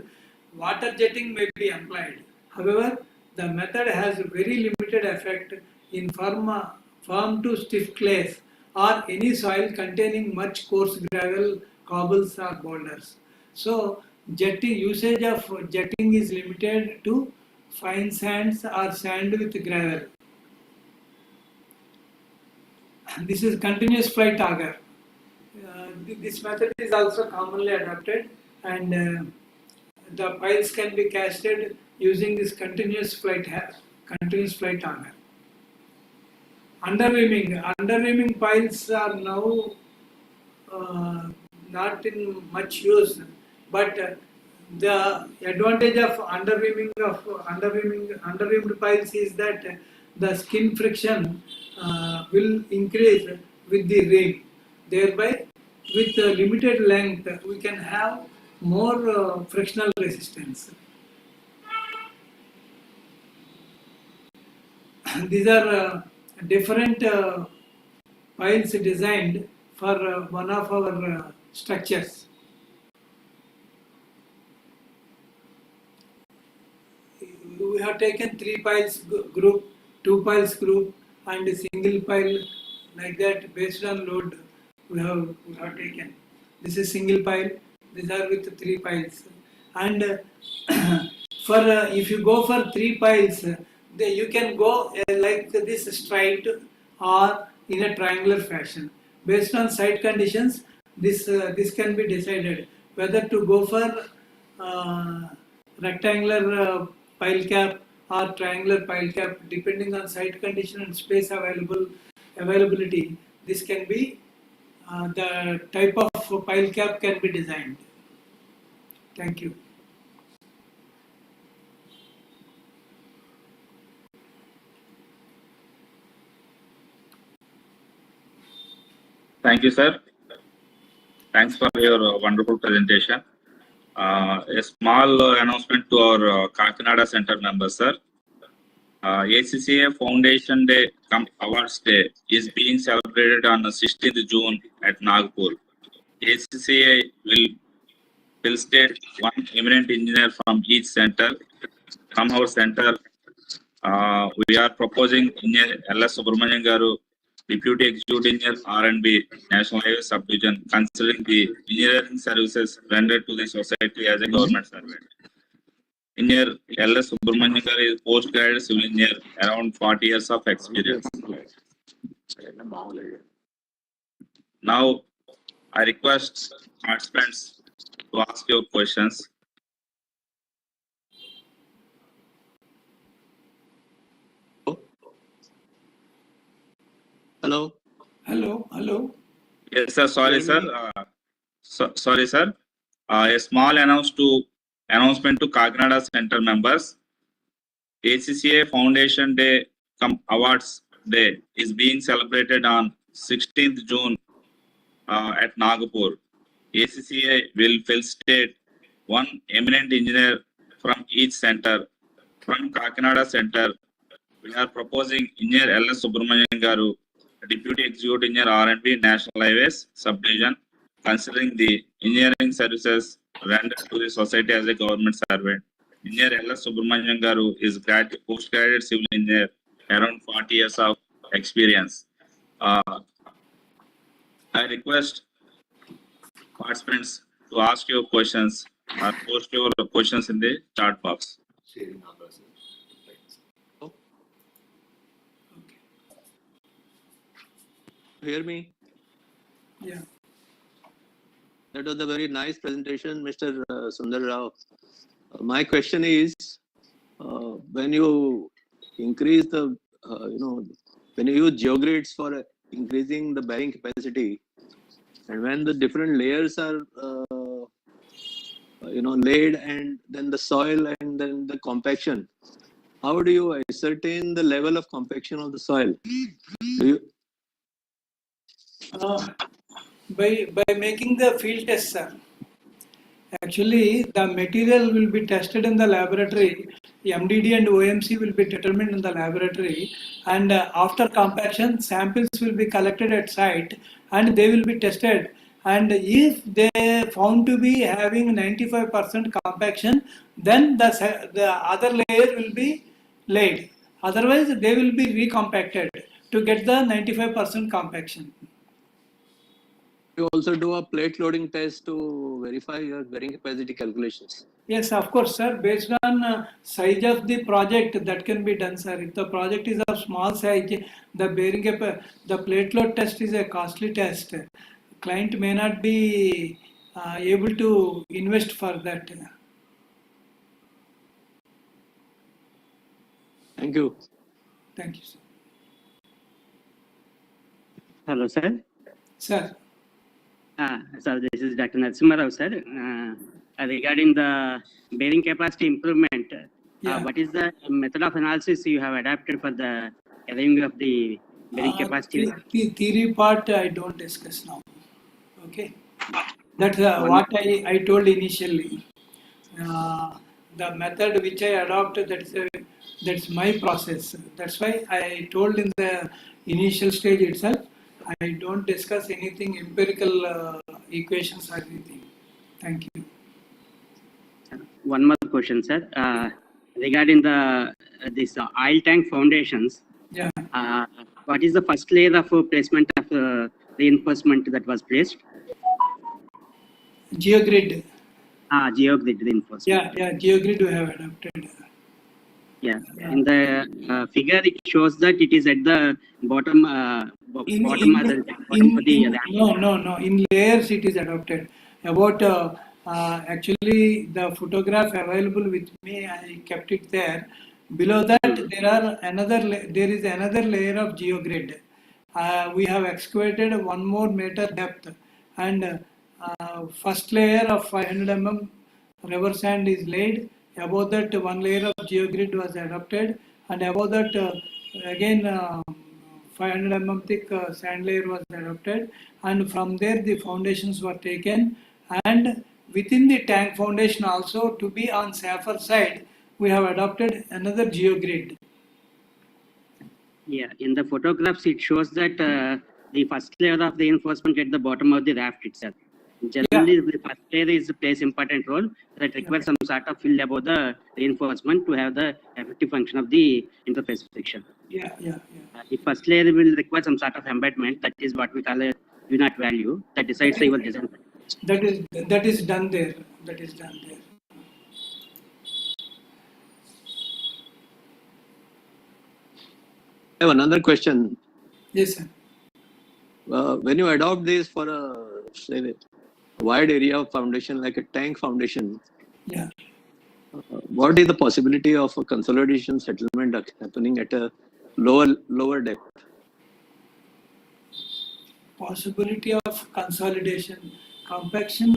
B: Water jetting may be employed. However, the method has very limited effect in firm to stiff clays or any soil containing much coarse gravel, cobbles, or boulders. So, usage of jetting is limited to fine sands or sand with gravel. This is continuous flight auger. This method is also commonly adopted, and the piles can be casted using this continuous flight auger. Underreaming piles are now not in much use, but the advantage of underreamed piles is that the skin friction will increase with the ream. Thereby, with limited length, we can have more frictional resistance. These are different piles designed for one of our structures. We have taken 3 piles group, 2 piles group, and a single pile, like that, based on load we have taken. This is single pile. These are with 3 piles, and for if you go for 3 piles, you can go like this, straight or in a triangular fashion. Based on site conditions, this can be decided whether to go for rectangular pile cap or triangular pile cap, depending on site condition and space availability. This can be the type of pile cap can be designed. Thank you.
A: Thank you, sir. Thanks for your wonderful presentation. A small announcement to our Kakinada Center members, sir. ACCA Foundation Day Awards Day is being celebrated on the 16th June at Nagpur. ACCA will state one eminent engineer from each center. From our center, we are proposing Engineer L.S. Subramanian Garu, Deputy Executive Engineer R&B, National Highway Subdivision, considering the engineering services rendered to the society as a government servant. Engineer L.S. Subramanian Garu is postgraduate civil engineer, around 40 years of experience. Now, I request participants to ask your questions.
D: Hello.
B: Hello.
A: Yes, sir. Sorry, sir. Sorry, sir. A small announcement to Kakinada Center members. ACCA Foundation Day Awards Day is being celebrated on 16th June at Nagpur. ACCA will felicitate one eminent engineer from each center. From Kakinada Center, we are proposing Engineer L.S. Subramanian Garu, Deputy Executive Engineer R&B, National Highways Subdivision, considering the engineering services rendered to the society as a government servant. Engineer L.S. Subramanian Garu is postgraduate civil engineer, around 40 years of experience. I request participants to ask your questions or post your questions in the chat box.
D: Hear me?
B: Yeah.
D: That was a very nice presentation, Mr. Sundara Rao. My question is, when you increase the, when you use geogrids for increasing the bearing capacity, and when the different layers are, laid, and then the soil and then the compaction, how do you ascertain the level of compaction of the soil? Do you?
B: By making the field test, sir. Actually, the material will be tested in the laboratory. MDD and OMC will be determined in the laboratory, and after compaction, samples will be collected at site, and they will be tested. And if they found to be having 95% compaction, then the other layer will be laid. Otherwise, they will be recompacted to get the 95% compaction.
D: You also do a plate loading test to verify your bearing capacity calculations.
B: Yes, of course, sir. Based on size of the project, that can be done, sir. If the project is of small size, the plate load test is a costly test. Client may not be able to invest for that.
D: Thank you.
B: Thank you, sir.
G: Hello, sir.
B: Sir.
G: Sir, this is Dr. Narasimha Rao, sir. Regarding the bearing capacity improvement, what is the method of analysis you have adapted for the arriving of the bearing capacity?
B: The theory part I don't discuss now. Okay. That's what I told initially. The method which I adopted, that's my process. That's why I told in the initial stage itself, I don't discuss anything empirical equations or anything. Thank you.
G: One more question, sir. Regarding this oil tank foundations,
B: Yeah.
G: what is the first layer of placement of reinforcement that was placed?
B: GeoGrid.
G: GeoGrid reinforcement.
B: Yeah, GeoGrid we have adopted.
G: Yeah, in the figure it shows that it is at the bottom. No.
B: In layers it is adopted. About actually the photograph available with me, I kept it there. Below that there is another layer of GeoGrid. We have excavated 1 more meter depth, and first layer of 500 mm river sand is laid. Above that, 1 layer of GeoGrid was adopted, and above that again 500 mm thick sand layer was adopted, and from there the foundations were taken, and within the tank foundation also, to be on safer side, we have adopted another geogrid.
G: Yeah, in the photographs, it shows that the first layer of the reinforcement at the bottom of the raft itself. Generally, the first layer plays important role that requires some sort of fill above the reinforcement to have the effective function of the interface friction. The first layer will require some sort of embedment. That is what we call a unit value that decides your design.
B: That is done there. That is done there.
D: I have another question.
B: Yes, sir.
D: When you adopt this for say, a wide area of foundation like a tank foundation,
B: Yeah.
D: what is the possibility of a consolidation settlement happening at a lower depth?
B: Possibility of consolidation. Compaction,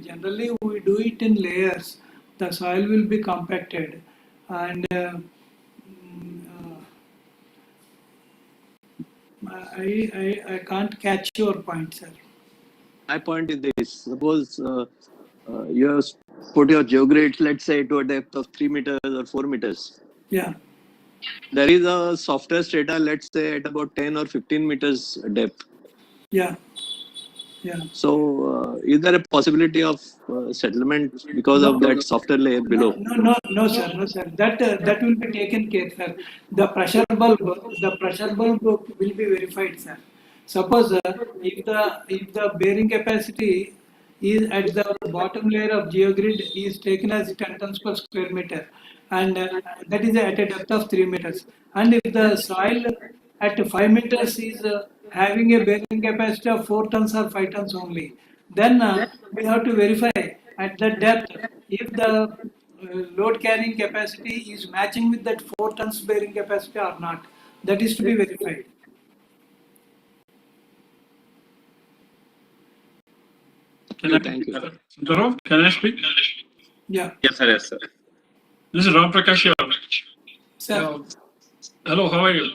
B: generally we do it in layers. The soil will be compacted, and I can't catch your point, sir.
D: My point is this: suppose you have put your geogrids, let's say, to a depth of 3 meters or 4 meters.
B: Yeah.
D: There is a softer strata, let's say, at about 10 or 15 meters depth.
B: Yeah. Yeah.
D: So, is there a possibility of settlement because of that softer layer below?
B: No, sir, no, sir. That will be taken care, sir. The pressure bulb will be verified, sir. Suppose if the bearing capacity is at the bottom layer of geogrid is taken as 10 tons per square meter, and that is at a depth of 3 meters, and if the soil at 5 meters is having a bearing capacity of 4 tons or 5 tons only, then we have to verify at that depth if the load carrying capacity is matching with that 4 tons bearing capacity or not. That is to be verified.
D: Thank you.
H: Sundara, can I speak?
B: Yeah.
A: Yes, sir. Yes, sir.
H: This is Ram Prakash here.
B: Sir.
H: Hello, how are you?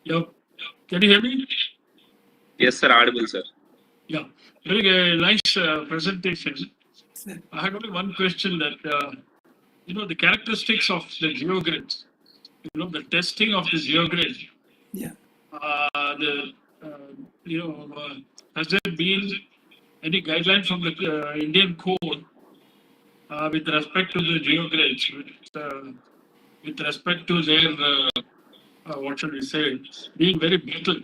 H: Yeah. Can you hear me?
A: Yes, sir. Audible, sir.
H: Yeah. Very nice presentation.
B: Sir.
H: I had only one question that, the characteristics of the geogrid, the testing of the geogrid,
B: Yeah.
H: has there been any guideline from the Indian code with respect to the geogrids, with respect to their, what should we say, being very brittle,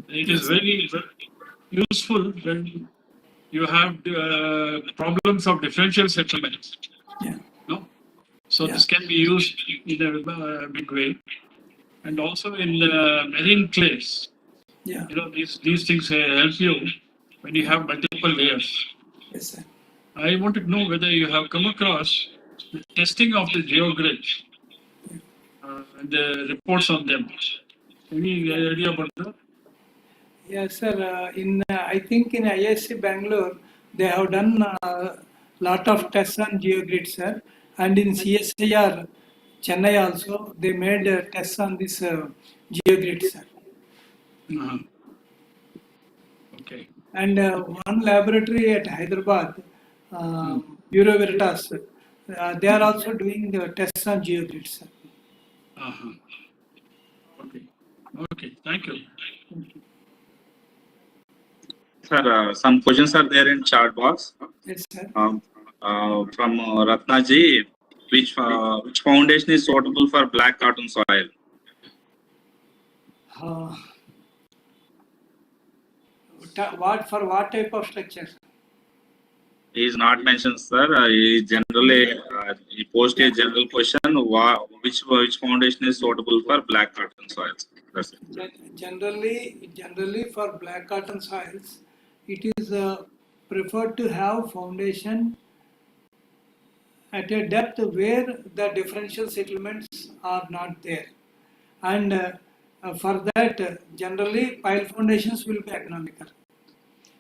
H: It is very, very useful when you have problems of differential settlements.
B: Yeah.
H: No? So this can be used in a big way. And also in marine clays,
B: Yeah.
H: these things help you when you have multiple layers.
B: Yes, sir.
H: I want to know whether you have come across the testing of the geogrid and the reports on them. Any idea about that?
B: Yes, sir. I think in ISC Bangalore, they have done a lot of tests on geogrid, sir. And in CSIR Chennai also, they made tests on this geogrid, sir.
H: Uh-huh. Okay.
B: And one laboratory at Hyderabad, Bureau Veritas, they are also doing the tests on geogrid, sir.
H: Uh-huh. Okay. Okay. Thank you.
A: Sir, some questions are there in chat box.
B: Yes, sir.
A: From Ratnaji, which foundation is suitable for black cotton soil?
B: What type of structure?
A: He is not mentioned, sir. He generally he posted a general question: which foundation is suitable for black cotton soils? That's it.
B: Generally for black cotton soils, it is preferred to have foundation at a depth where the differential settlements are not there, and for that generally pile foundations will be economical,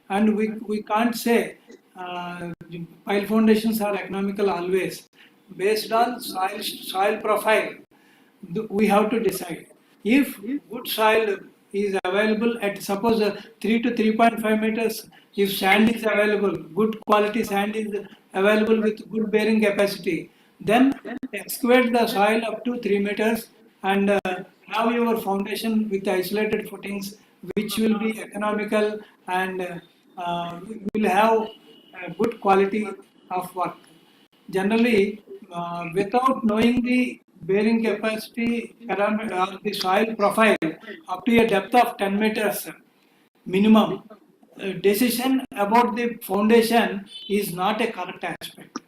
B: and we can't say pile foundations are economical always. Based on soil profile, we have to decide. If good soil is available at suppose 3 to 3.5 meters, if sand is available, good quality sand is available with good bearing capacity, then excavate the soil up to 3 meters and have your foundation with isolated footings, which will be economical and will have good quality of work. Generally, without knowing the bearing capacity parameter or the soil profile up to a depth of 10 meters minimum, decision about the foundation is not a correct aspect.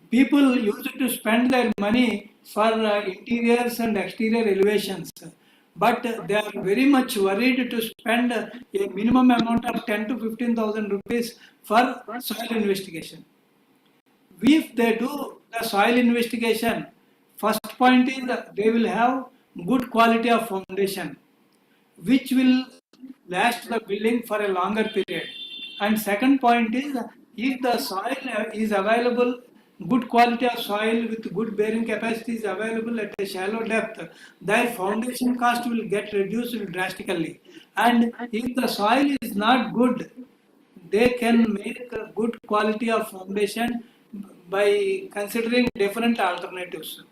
B: People used to spend their money for interiors and exterior elevations, but they are very much worried to spend a minimum amount of 10 to 15,000 rupees for soil investigation. If they do the soil investigation, first point is that they will have good quality of foundation, which will last the building for a longer period. And second point is, if the soil is available, good quality of soil with good bearing capacity is available at a shallow depth, their foundation cost will get reduced drastically. And if the soil is not good, they can make a good quality of foundation by considering different alternatives.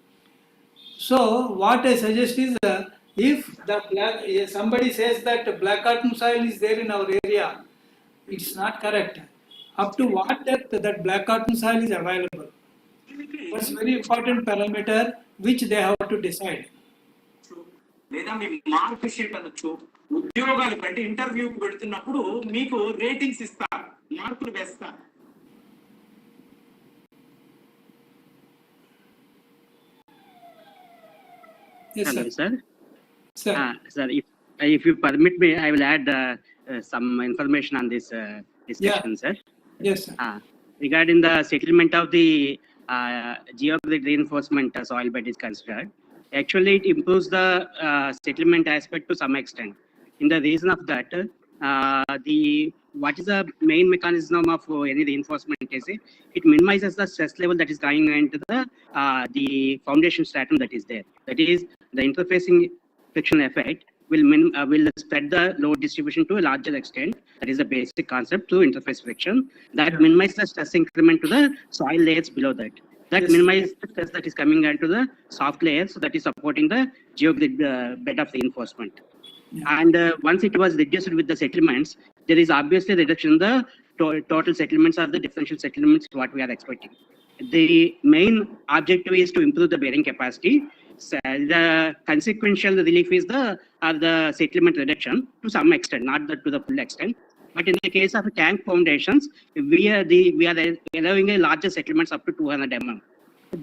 B: So what I suggest is, if the somebody says that black cotton soil is there in our area, it's not correct. Up to what depth that black cotton soil is available? That's very important parameter which they have to decide.
I: లేదా మీ mark sheet అనొచ్చు, ఉద్యోగాలు అంటే ఇంటర్వ్యూకి పెడుతున్నప్పుడు మీకు ratings ఇస్తారు, మార్కులు వేస్తారు.
B: Yes,
G: Hello,
B: sir.
G: sir.
B: Sir.
G: Sir, if you permit me, I will add some information on this discussion, sir.
B: Yes, sir.
G: Regarding the settlement of the geogrid reinforcement soil bed is considered. Actually, it improves the settlement aspect to some extent. In the reason of that, what is the main mechanism of any reinforcement is it minimizes the stress level that is going into the foundation stratum that is there. That is, the interfacing friction effect will spread the load distribution to a larger extent. That is the basic concept to interface friction. That minimizes the stress increment to the soil layers below that. That minimizes the stress that is coming into the soft layers, so that is supporting the geogrid bed of reinforcement. And once it was reduced with the settlements, there is obviously reduction in the total settlements or the differential settlements what we are expecting. The main objective is to improve the bearing capacity. So the consequential relief is the settlement reduction to some extent, not to the full extent. But in the case of tank foundations, we are allowing a larger settlements up to 200 mm.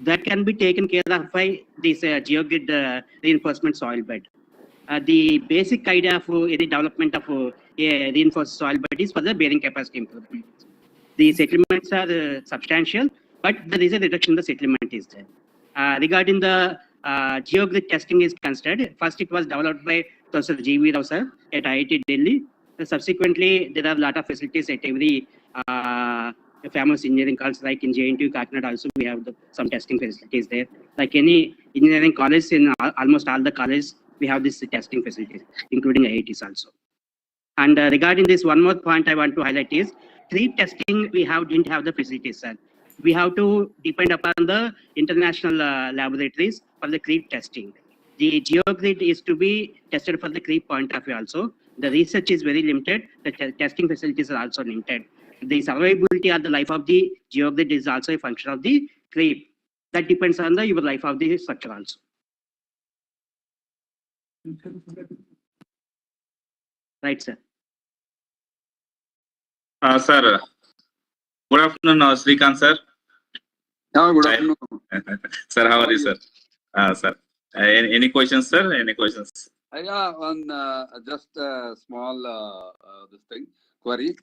G: That can be taken care of by this geogrid reinforcement soil bed. The basic idea of any development of a reinforced soil bed is for the bearing capacity improvement. The settlements are substantial, but there is a reduction in the settlement is there. Regarding the geogrid testing is considered, first it was developed by Professor G.V. Rao sir at IIT Delhi. Subsequently, there are a lot of facilities at every famous engineering college, like in JNTU, Kakinada also we have some testing facilities there. Like any engineering college, in almost all the colleges, we have this testing facilities, including IITs also. And regarding this, one more point I want to highlight is, creep testing didn't have the facilities, sir. We have to depend upon the international laboratories for the creep testing. The geogrid is to be tested for the creep point of view also. The research is very limited. The testing facilities are also limited. The survivability of the life of the geogrid is also a function of the creep. That depends on your life of the structure also. Right, sir.
A: Sir, good afternoon, Srikanth sir.
J: Good afternoon.
A: Sir, how are you, sir? Sir, any questions, sir? Any questions?
J: Yeah, on just a small this thing query.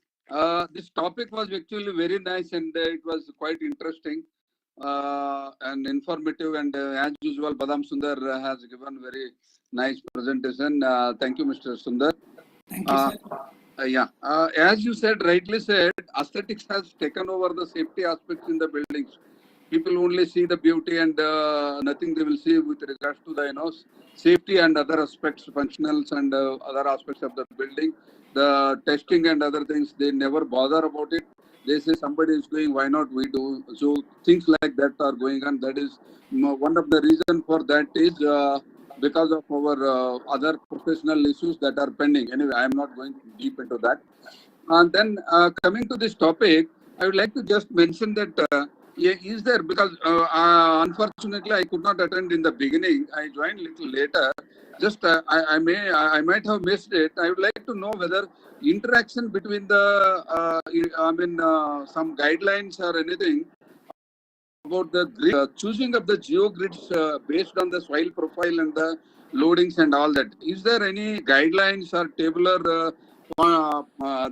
J: This topic was actually very nice and it was quite interesting and informative. And as usual, Badam Sundar has given very nice presentation. Thank you, Mr. Sundar.
B: Thank you, sir.
J: Yeah, as you said, rightly said, aesthetics has taken over the safety aspects in the buildings. People only see the beauty and nothing they will see with regards to the safety and other aspects, functionals and other aspects of the building. The testing and other things, they never bother about it. They say somebody is doing, why not we do? So things like that are going on. That is one of the reason for that is because of our other professional issues that are pending. Anyway, I am not going deep into that. And then coming to this topic, I would like to just mention that is there, because unfortunately I could not attend in the beginning. I joined little later. Just I might have missed it. I would like to know whether interaction between the some guidelines or anything about the choosing of the geogrids based on the soil profile and the loadings and all that. Is there any guidelines or tabular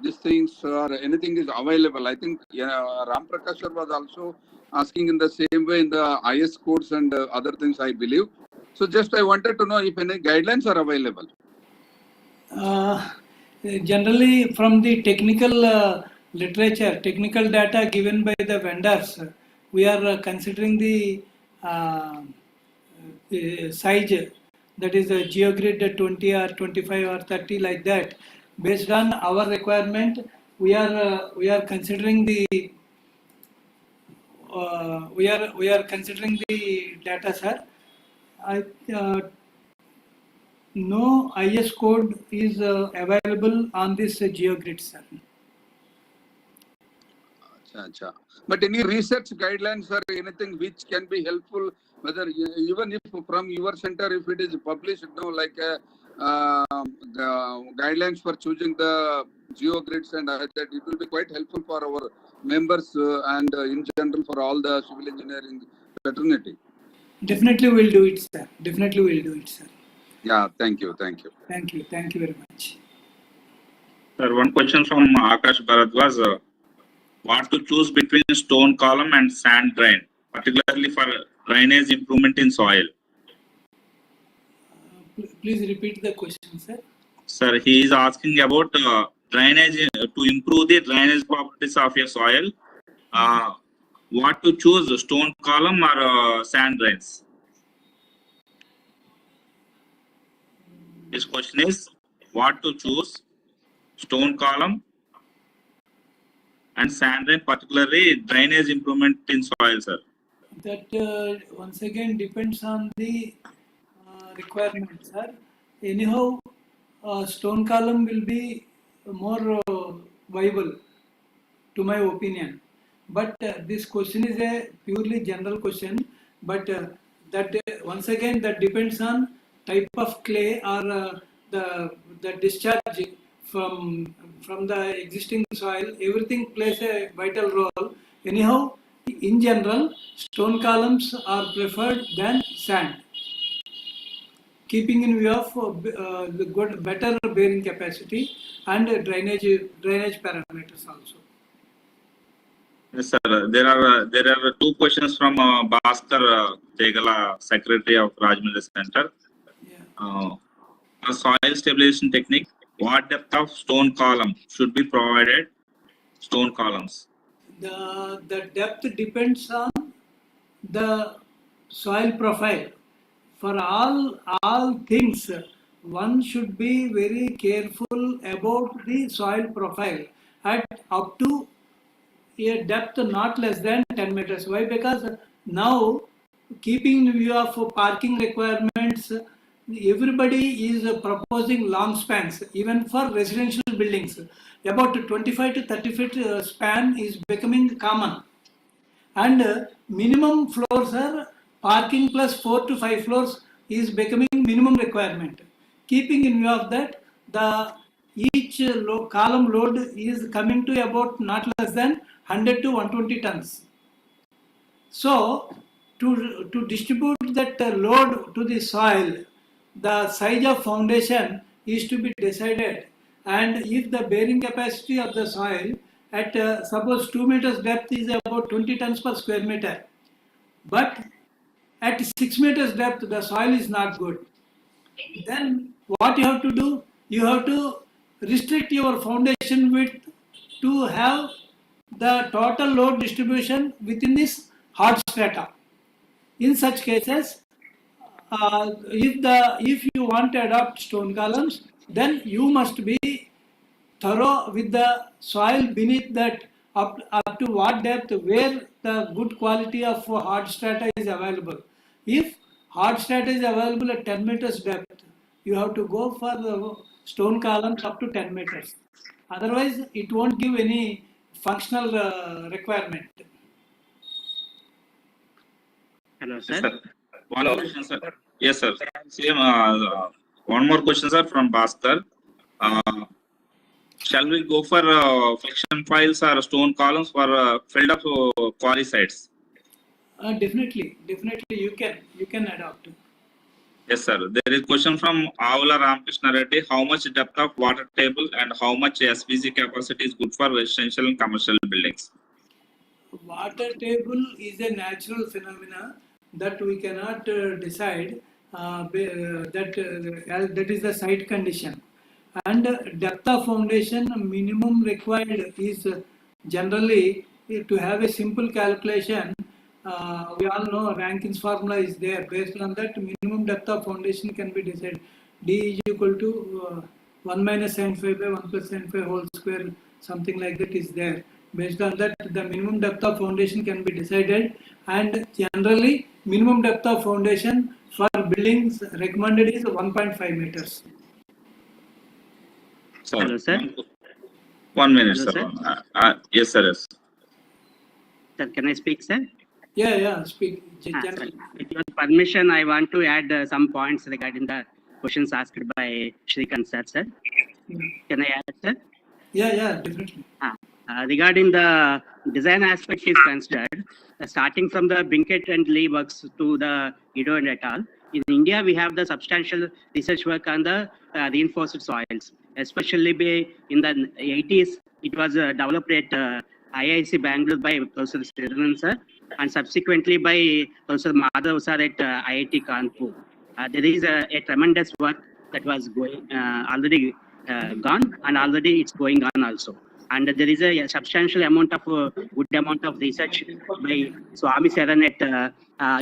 J: these things or anything is available? I think Ram Prakash sir was also asking in the same way in the IS codes and other things, I believe. So just I wanted to know if any guidelines are available.
B: Generally, from the technical literature, technical data given by the vendors, we are considering the size, that is a geogrid 20 or 25 or 30 like that. Based on our requirement, we are considering the we are considering the data, sir. No IS code is available on this GeoGrid, sir.
J: Achha. But any research guidelines or anything which can be helpful, whether even if from your center, if it is published, like the guidelines for choosing the geogrids and that, it will be quite helpful for our members and in general for all the civil engineering fraternity.
B: Definitely we'll do it, sir. Definitely we'll do it, sir.
J: Yeah, thank you.
B: Thank you very much.
A: Sir, one question from Akash Bharadwaj. What to choose between stone column and sand drain, particularly for drainage improvement in soil?
B: Please repeat the question, sir.
A: Sir, he is asking about drainage, to improve the drainage properties of your soil. What to choose, stone column or sand drains? His question is, what to choose, stone column and sand drain, particularly drainage improvement in soil, sir?
B: That once again depends on the requirement, sir. Anyhow, stone column will be more viable, to my opinion. But this question is a purely general question. But that once again that depends on type of clay or the discharge from the existing soil. Everything plays a vital role. Anyhow, in general, stone columns are preferred than sand, keeping in view of the better bearing capacity and drainage parameters also.
A: Yes, sir. There are two questions from Bhaskar Tegala, Secretary of Rajmundry Center.
B: Yeah.
A: A soil stabilization technique. What depth of stone column should be provided? Stone columns.
B: The depth depends on the soil profile. For all things, one should be very careful about the soil profile at up to a depth not less than 10 meters. Why? Because now, keeping in view of parking requirements, everybody is proposing long spans, even for residential buildings. About 25 to 30 feet span is becoming common. And minimum floors are parking plus 4 to 5 floors is becoming minimum requirement. Keeping in view of that, the each column load is coming to about not less than 100 to 120 tons. So, to distribute that load to the soil, the size of foundation is to be decided. And if the bearing capacity of the soil at suppose 2 meters depth is about 20 tons per square meter, but at 6 meters depth the soil is not good, then what you have to do? You have to restrict your foundation width to have the total load distribution within this hard strata. In such cases, if you want to adopt stone columns, then you must be thorough with the soil beneath that up to what depth where the good quality of hard strata is available. If hard strata is available at 10 meters depth, you have to go for the stone columns up to 10 meters. Otherwise, it won't give any functional requirement.
G: Hello,
A: Yes,
G: sir.
A: sir. One question, sir. Yes, sir. Same. One more question, sir, from Bhaskar. Shall we go for friction piles or stone columns for filled up quarry sites?
B: Definitely, you can adopt.
A: Yes, sir. There is question from Avula Ramakrishna Reddy. How much depth of water table and how much SPC capacity is good for residential and commercial buildings?
B: Water table is a natural phenomena that we cannot decide. That is the site condition, and depth of foundation minimum required is generally to have a simple calculation. We all know Rankin's formula is there. Based on that, minimum depth of foundation can be decided. D is equal to 1 minus sin phi by 1 plus sin phi whole square, something like that is there. Based on that, the minimum depth of foundation can be decided, and generally minimum depth of foundation for buildings recommended is 1.5 meters.
A: Sir,
G: Hello, sir.
A: 1 minute,
G: Hello,
A: sir. Yes, sir. Yes.
G: Sir, can I speak, sir?
B: Yeah, speak.
G: Sir, with your permission, I want to add some points regarding the questions asked by Shrikant sir. Can I add, sir?
B: Yeah, definitely.
G: Regarding the design aspect is considered, starting from the Binkett and Lee works to the Guido and et al. In India, we have the substantial research work on the reinforced soils, especially in the 80s. It was developed at IIC Bangalore by Professor Sridharan sir, and subsequently by Professor Madhav sir at IIT Kanpur. There is a tremendous work that was going already gone, and already it's going on also. And there is a substantial amount of good amount of research by Swami Saran at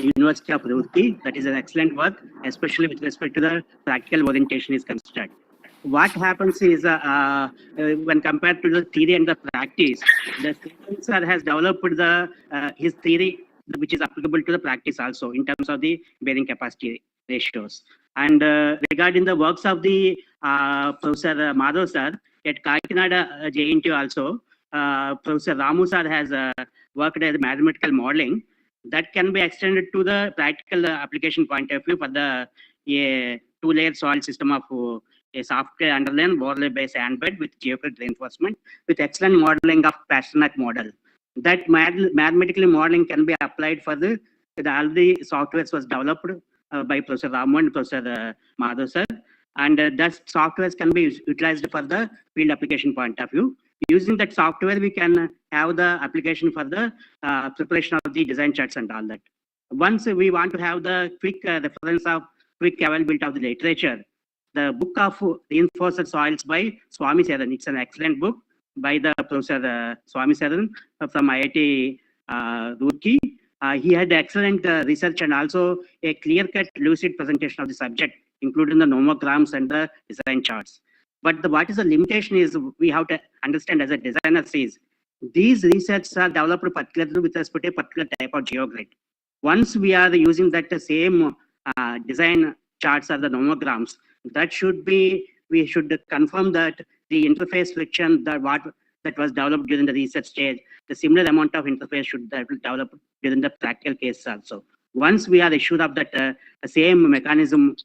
G: University of Roorkee. That is an excellent work, especially with respect to the practical orientation is considered. What happens is when compared to the theory and the practice, the sir has developed the his theory which is applicable to the practice also in terms of the bearing capacity ratios. And regarding the works of the Professor Madhav sir, at Kakinada JNTU also, Professor Ramu sir has worked as mathematical modeling that can be extended to the practical application point of view for the two-layer soil system of a software underlain overlay by sandbed with geophilic reinforcement with excellent modeling of Pasternak model. That mathematical modeling can be applied for the all the softwares was developed by Professor Ramu and Professor Madhav sir. And that softwares can be utilized for the field application point of view. Using that software, we can have the application for the preparation of the design charts and all that. Once we want to have the quick reference of quick availability of the literature, the book of reinforced soils by Swami Saran. It's an excellent book by the Professor Swami Saran from IIT Roorkee. He had excellent research and also a clear-cut, lucid presentation of the subject, including the nomograms and the design charts. But what is the limitation is we have to understand as a designer says, these researches are developed particularly with respect to a particular type of geogrid. Once we are using that same design charts or the nomograms, that should be, we should confirm that the interface friction that was developed during the research stage, the similar amount of interface should develop during the practical case also. Once we are assured of that same mechanism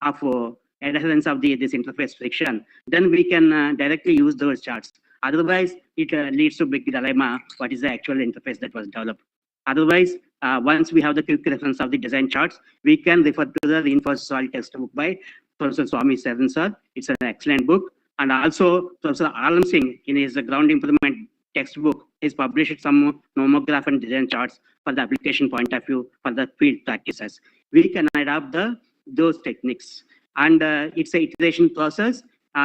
G: of adherence of this interface friction, then we can directly use those charts. Otherwise, it leads to big dilemma, what is the actual interface that was developed. Otherwise, once we have the quick reference of the design charts, we can refer to the reinforced soil textbook by Professor Swami Saran sir. It's an excellent book. And also, Professor Alam Singh, in his ground improvement textbook, has published some nomograph and design charts for the application point of view for the field practices. We can adopt those techniques. And it's an iteration process.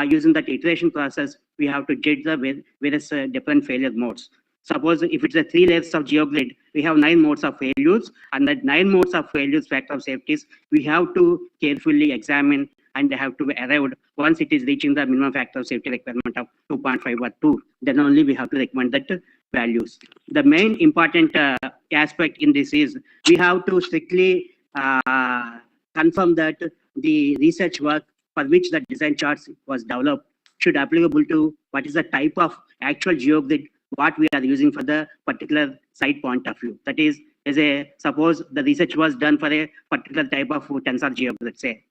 G: Using that iteration process, we have to judge the various different failure modes. Suppose if it's a 3 layers of geogrid, we have 9 modes of failures, and that 9 modes of failures factor of safeties, we have to carefully examine and have to be arrived. Once it is reaching the minimum factor of safety requirement of 2.5 or 2, then only we have to recommend that values. The main important aspect in this is we have to strictly confirm that the research work for which the design charts was developed should applicable to what is the type of actual geogrid what we are using for the particular site point of view. That is, as a suppose the research was done for a particular type of tensor geogrid, let's say.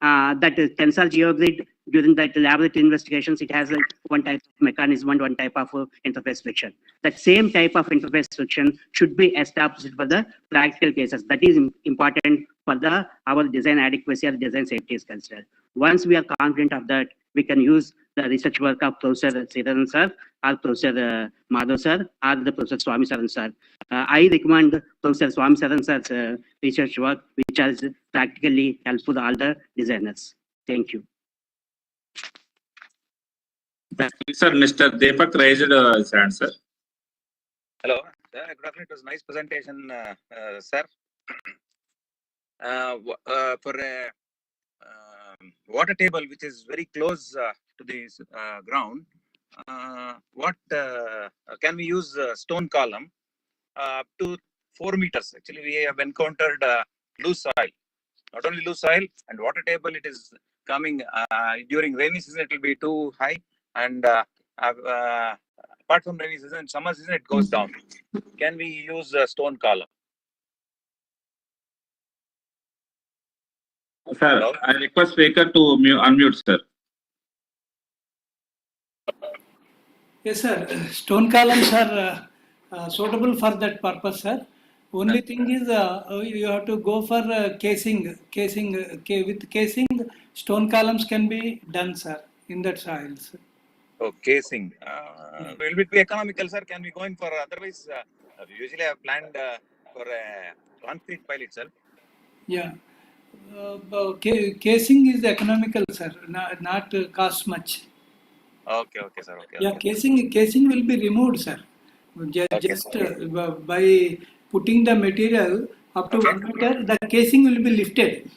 G: That tensor geogrid during that laboratory investigations, it has like one type of mechanism and one type of interface friction. That same type of interface friction should be established for the practical cases. That is important for the our design adequacy or design safety is considered. Once we are confident of that, we can use the research work of Professor Sridharan sir or Professor Madhav sir or the Professor Swami Saran sir. I recommend Professor Swami Saran sir's research work, which is practically helpful to all the designers. Thank you.
A: Sir, Mr. Deepak raised his hand, sir.
K: Hello, good afternoon. It was a nice presentation, sir. For a water table which is very close to the ground, what can we use stone column up to 4 meters? Actually, we have encountered loose soil. Not only loose soil and water table, it is coming during rainy season, it will be too high, and apart from rainy season, summer season, it goes down. Can we use stone column?
A: Sir,
K: Hello?
A: I request speaker to unmute, sir.
B: Yes, sir. Stone columns are suitable for that purpose, sir. Only thing is you have to go for casing. With casing, stone columns can be done, sir, in that soils.
K: Oh, casing. Will it be economical, sir? Can we go in for otherwise? Usually, I have planned for a concrete pile itself.
B: Yeah. Casing is economical, sir, not cost much.
K: Okay, sir. Okay.
B: Yeah,
K: Okay.
B: casing will be removed, sir. Just by putting the material up to 1 meter, the casing will be lifted.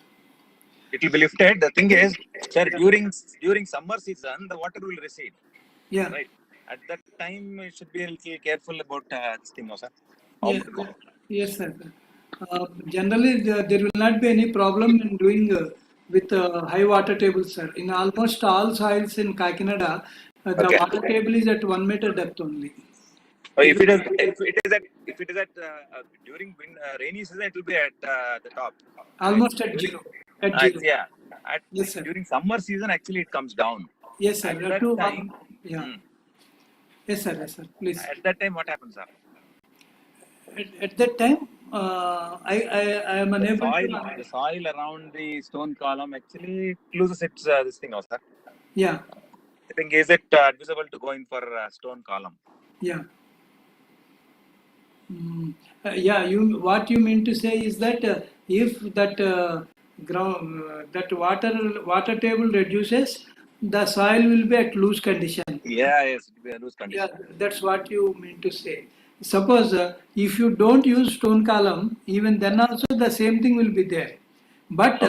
K: It will be lifted. The thing is, sir, during summer season, the water will recede.
B: Yeah.
K: Right. At that time, you should be a little careful about this thing, no, sir.
B: Yeah. Yes, sir. Generally, there will not be any problem in doing with high water table, sir. In almost all soils in Kakinada, the water table is at 1 meter depth only.
K: If it is at during rainy season, it will be at the top.
B: Almost at zero. At zero.
K: Yeah.
B: Yes, sir.
K: During summer season, actually, it comes down.
B: Yes, sir.
K: At that time,
B: yeah. Yes, sir. Yes, sir. Please.
K: At that time, what happens, sir?
B: At that time, I am unable
K: to. The soil around the stone column actually loses its this thing, sir.
B: Yeah.
K: I think is it advisable to go in for stone column?
B: Yeah. Yeah. What you mean to say is that if that that water table reduces, the soil will be at loose condition.
K: Yeah. Yes, it will be a loose condition.
B: Yeah, that's what you mean to say. Suppose if you don't use stone column, even then also the same thing will be there. But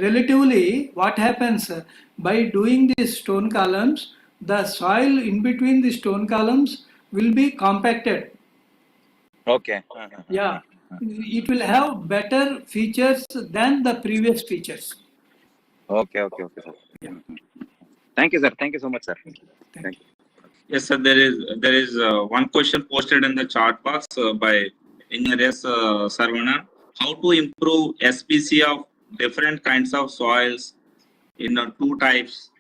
B: relatively, what happens by doing these stone columns, the soil in between the stone columns will be compacted.
K: Okay.
B: Yeah, it will have better features than the previous features.
K: Okay, sir. Yeah. Thank you, sir. Thank you so much, sir. Thank you.
A: Yes, sir. There is one question posted in the chat box by Engineer S. Sarvana. How to improve SPC of different kinds of soils in two types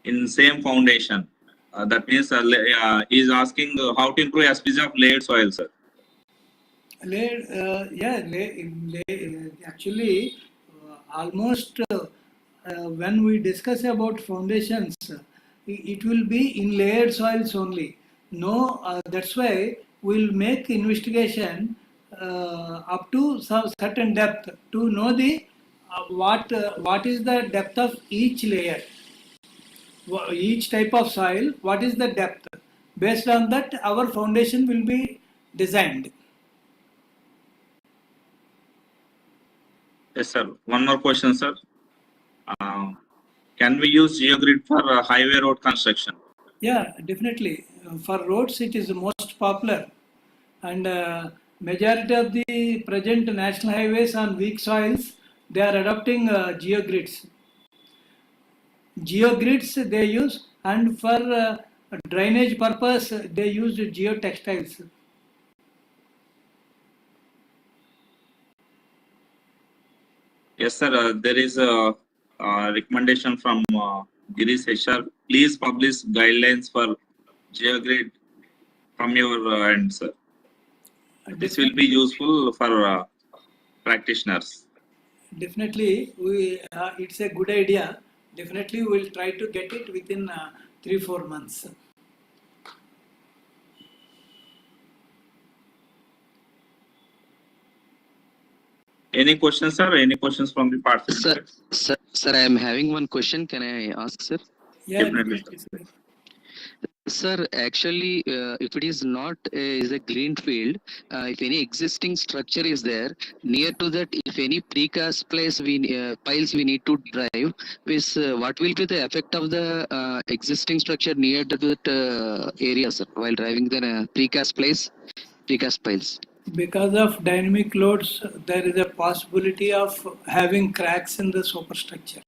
A: in same foundation? That means he is asking how to improve SPC of layered soil, sir.
B: Actually, almost when we discuss about foundations, it will be in layered soils only. No, that's why we'll make investigation up to some certain depth to know the what is the depth of each layer, each type of soil. What is the depth? Based on that, our foundation will be designed.
A: Yes, sir. One more question, sir. Can we use GeoGrid for highway road construction?
B: Yeah, definitely. For roads, it is the most popular, and majority of the present national highways on weak soils, they are adopting geogrids. Geogrids they use, and for drainage purpose, they use geotextiles.
A: Yes, sir. There is a, recommendation from Girish Heshar. Please publish guidelines for GeoGrid from your end, sir. This will be useful for practitioners.
B: Definitely, it's a good idea. Definitely, we will try to get it within 3-4 months.
A: Any questions, sir? Any questions from the participants?
L: Sir, I am having one question. Can I ask, sir?
B: Yeah,
A: Definitely,
B: definitely.
L: Sir, actually, if it is not is a green field, if any existing structure is there, near to that, if any precast piles we need to drive, what will be the effect of the existing structure near to that area, sir, while driving the precast piles?
B: Because of dynamic loads, there is a possibility of having cracks in the superstructure.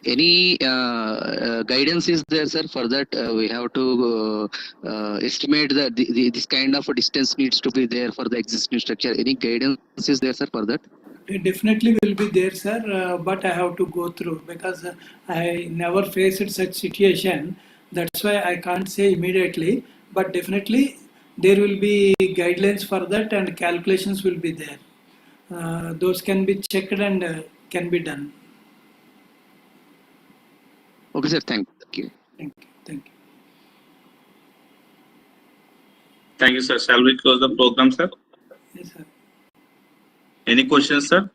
L: Any guidance is there, sir? For that, we have to estimate that this kind of a distance needs to be there for the existing structure. Any guidance is there, sir, for that?
B: It definitely will be there, sir, but I have to go through because I never faced such situation. That's why I can't say immediately, but definitely there will be guidelines for that and calculations will be there. Those can be checked and can be done.
L: Okay, sir. Thank you.
B: Thank you. Thank you.
A: Thank you, sir. Shall we close the program, sir?
B: Yes, sir.
A: Any questions, sir?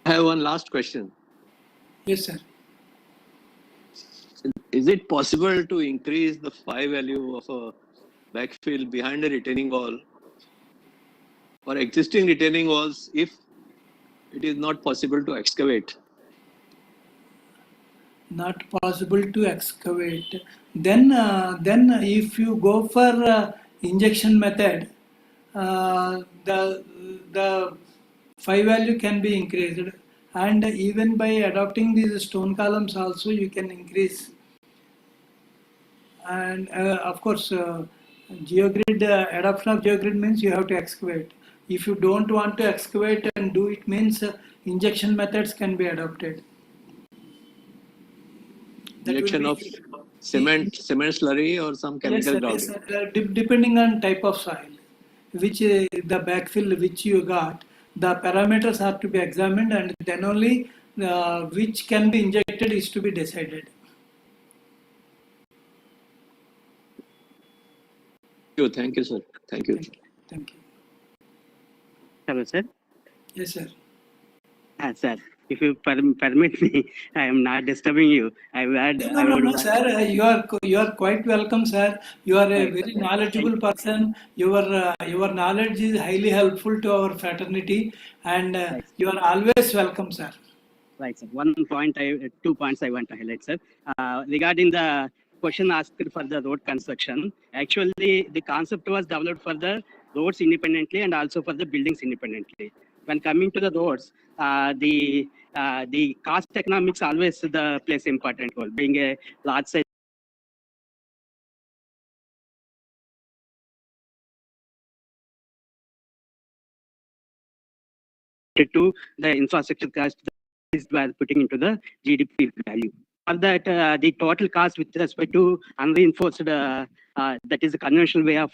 D: I have one last question.
B: Yes, sir.
D: Is it possible to increase the phi value of a backfill behind a retaining wall or existing retaining walls if it is not possible to excavate?
B: Not possible to excavate. Then if you go for injection method, the phi value can be increased, and even by adopting these stone columns also you can increase. And of course, geogrid adoption of geogrid means you have to excavate. If you don't want to excavate and do it means injection methods can be adopted.
D: Injection of cement slurry or some chemical
B: yes,
D: grouting?
B: depending on type of soil, which the backfill which you got, the parameters are to be examined and then only which can be injected is to be decided.
D: Thank you, sir. Thank you.
B: Thank you.
G: Hello, sir.
B: Yes, sir.
G: Sir, if you permit me, I am not disturbing you.
B: No, sir. You are quite welcome, sir. You are a very knowledgeable person. Your knowledge is highly helpful to our fraternity, and you are always welcome, sir.
G: Right, sir. 2 points I want to highlight, sir. Regarding the question asked for the road construction, actually the concept was developed for the roads independently and also for the buildings independently. When coming to the roads, the cost economics always plays important role. Being a large size to the infrastructure cost is putting into the GDP value. For that, the total cost with respect to unreinforced, that is the conventional way of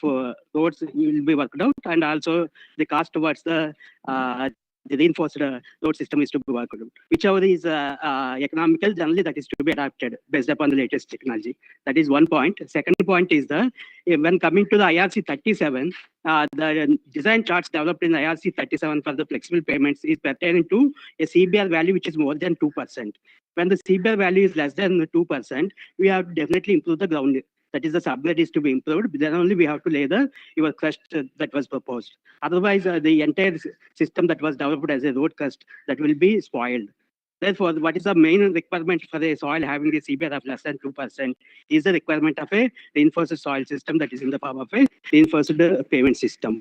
G: roads will be worked out, and also the cost towards the the reinforced road system is to be worked on. Whichever is economical, generally that is to be adapted based upon the latest technology. That is one point. Second point is when coming to the IRC 37, the design charts developed in IRC 37 for the flexible payments is pertaining to a CBR value which is more than 2%. When the CBR value is less than 2%, we have to definitely improve the ground. That is the subgrade is to be improved. Then only we have to lay your crust that was proposed. Otherwise, the entire system that was developed as a road crust that will be spoiled. Therefore, what is the main requirement for the soil having a CBR of less than 2% is the requirement of a reinforced soil system that is in the form of a reinforced pavement system.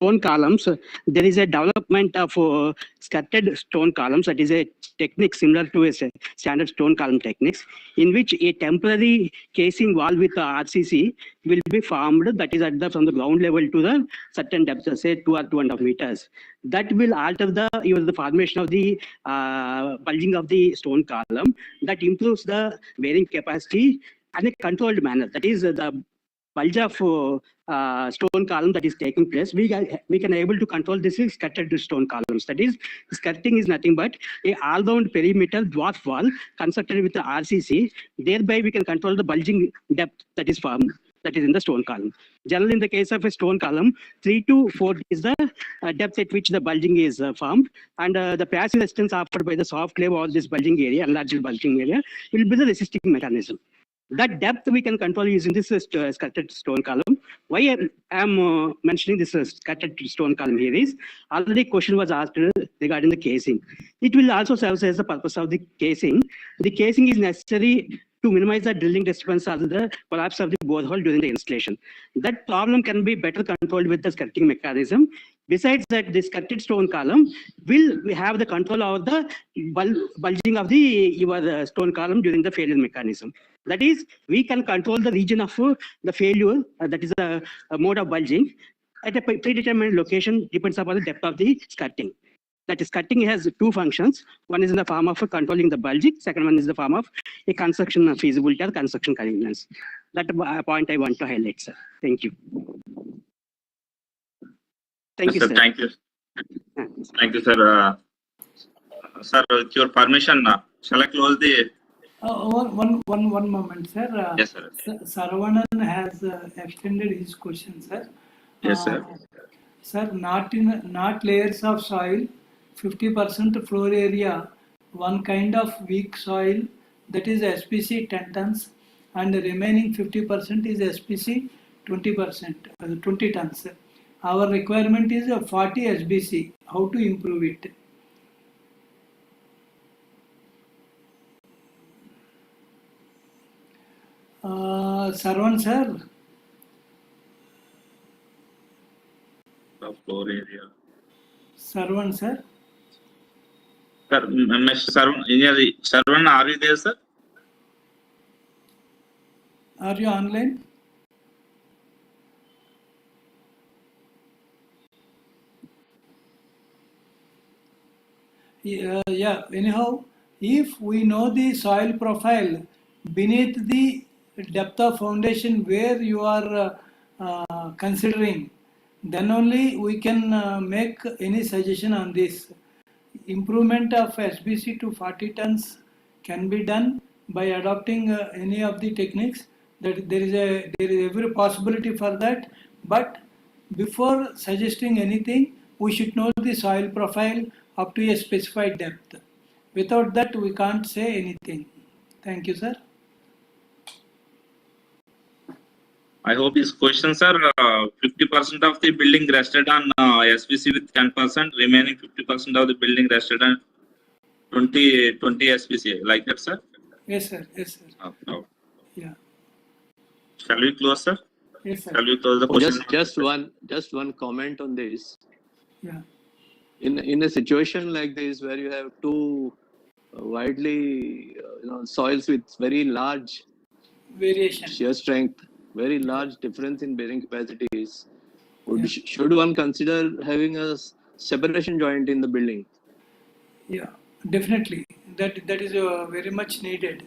G: Stone columns, there is a development of skirted stone columns. That is a technique similar to a standard stone column techniques, in which a temporary casing wall with RCC will be formed. That is from the ground level to the certain depth, say 2 or 2.5 meters. That will alter the formation of the bulging of the stone column. That improves the bearing capacity in a controlled manner. That is the bulge of stone column that is taking place, we can able to control this is skirted stone columns. That is, skirting is nothing but a all-round perimeter dwarf wall constructed with the RCC. Thereby, we can control the bulging depth that is formed, that is in the stone column. Generally, in the case of a stone column, 3 to 4 is the depth at which the bulging is formed, and the passive resistance offered by the soft clay or this bulging area, enlarged bulging area, will be the resisting mechanism. That depth we can control using this skirted stone column. Why I am mentioning this skirted stone column here is, already question was asked regarding the casing. It will also serve as the purpose of the casing. The casing is necessary to minimize the drilling disturbance or the collapse of the borehole during the installation. That problem can be better controlled with the skirting mechanism. Besides that, the skirted stone column will have the control over the bulging of your stone column during the failure mechanism. That is, we can control the region of the failure, that is a mode of bulging, at a predetermined location, depends upon the depth of the skirting. That is, skirting has 2 functions. One is in the form of controlling the bulging. Second one is the form of a construction feasibility or construction convenience. That point I want to highlight, sir. Thank you. Thank you, sir.
A: Thank you. Thank you, sir. Sir, with your permission, shall I close the...
B: One moment, sir.
A: Yes, sir.
B: Saravanan has extended his question, sir.
A: Yes, sir.
B: Sir, not layers of soil, 50% floor area, one kind of weak soil, that is SPC 10 tons, and the remaining 50% is SPC 20%, 20 tons. Our requirement is 40 SBC. How to improve it? Sarvan, sir.
A: The floor area.
B: Sarvan, sir.
A: Sir, Mr. Sarvan, are you there, sir?
B: Are you online? Yeah, anyhow, if we know the soil profile beneath the depth of foundation where you are considering, then only we can make any suggestion on this. Improvement of SBC to 40 tons can be done by adopting any of the techniques. That there is every possibility for that. But before suggesting anything, we should know the soil profile up to a specified depth. Without that, we can't say anything. Thank you, sir.
A: I hope his questions are 50% of the building rested on SPC with 10%, remaining 50% of the building rested on 20 SPC. Like that, sir?
B: Yes, sir. Yes, sir.
A: Okay.
B: Yeah.
A: Shall we close, sir?
B: Yes, sir.
A: Shall we close the question?
D: Just one comment on this.
B: Yeah.
D: In a situation like this where you have 2 widely soils with very large
B: variation,
D: shear strength, very large difference in bearing capacities, should one consider having a separation joint in the building?
B: Yeah, definitely. That is very much needed.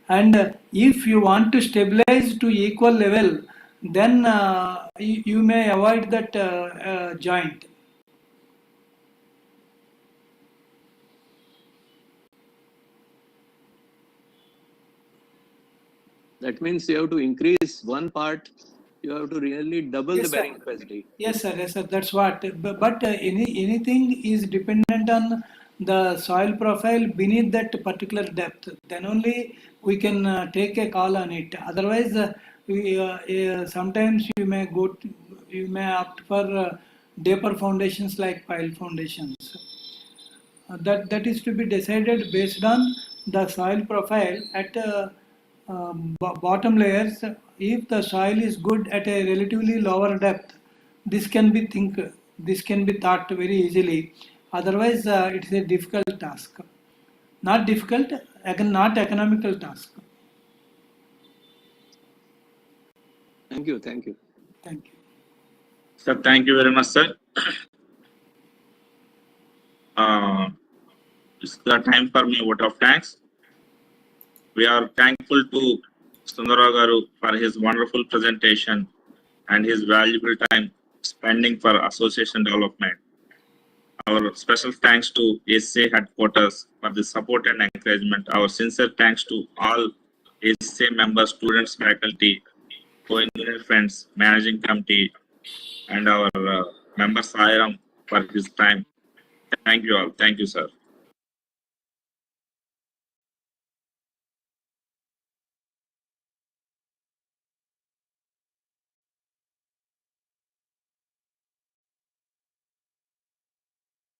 B: And if you want to stabilize to equal level, then you may avoid that joint.
D: That means you have to increase one part, you have to really double the
B: Yes, sir.
D: bearing capacity.
B: Yes, sir. Yes, sir. That's what. But anything is dependent on the soil profile beneath that particular depth. Then only we can take a call on it. Otherwise, sometimes you may opt for deeper foundations like pile foundations. That is to be decided based on the soil profile at bottom layers. If the soil is good at a relatively lower depth, this can be this can be thought very easily. Otherwise, it is a difficult task. Not difficult, again, not economical task.
D: Thank you. Thank you.
B: Thank you.
A: Sir, thank you very much, sir. It's the time for me vote of thanks. We are thankful to Sundara Garu for his wonderful presentation and his valuable time spending for association development. Our special thanks to SCA headquarters for the support and encouragement. Our sincere thanks to all SCA members, students, faculty, co-engineer friends, managing committee, and our member Sairam for his time. Thank you all. Thank you, sir.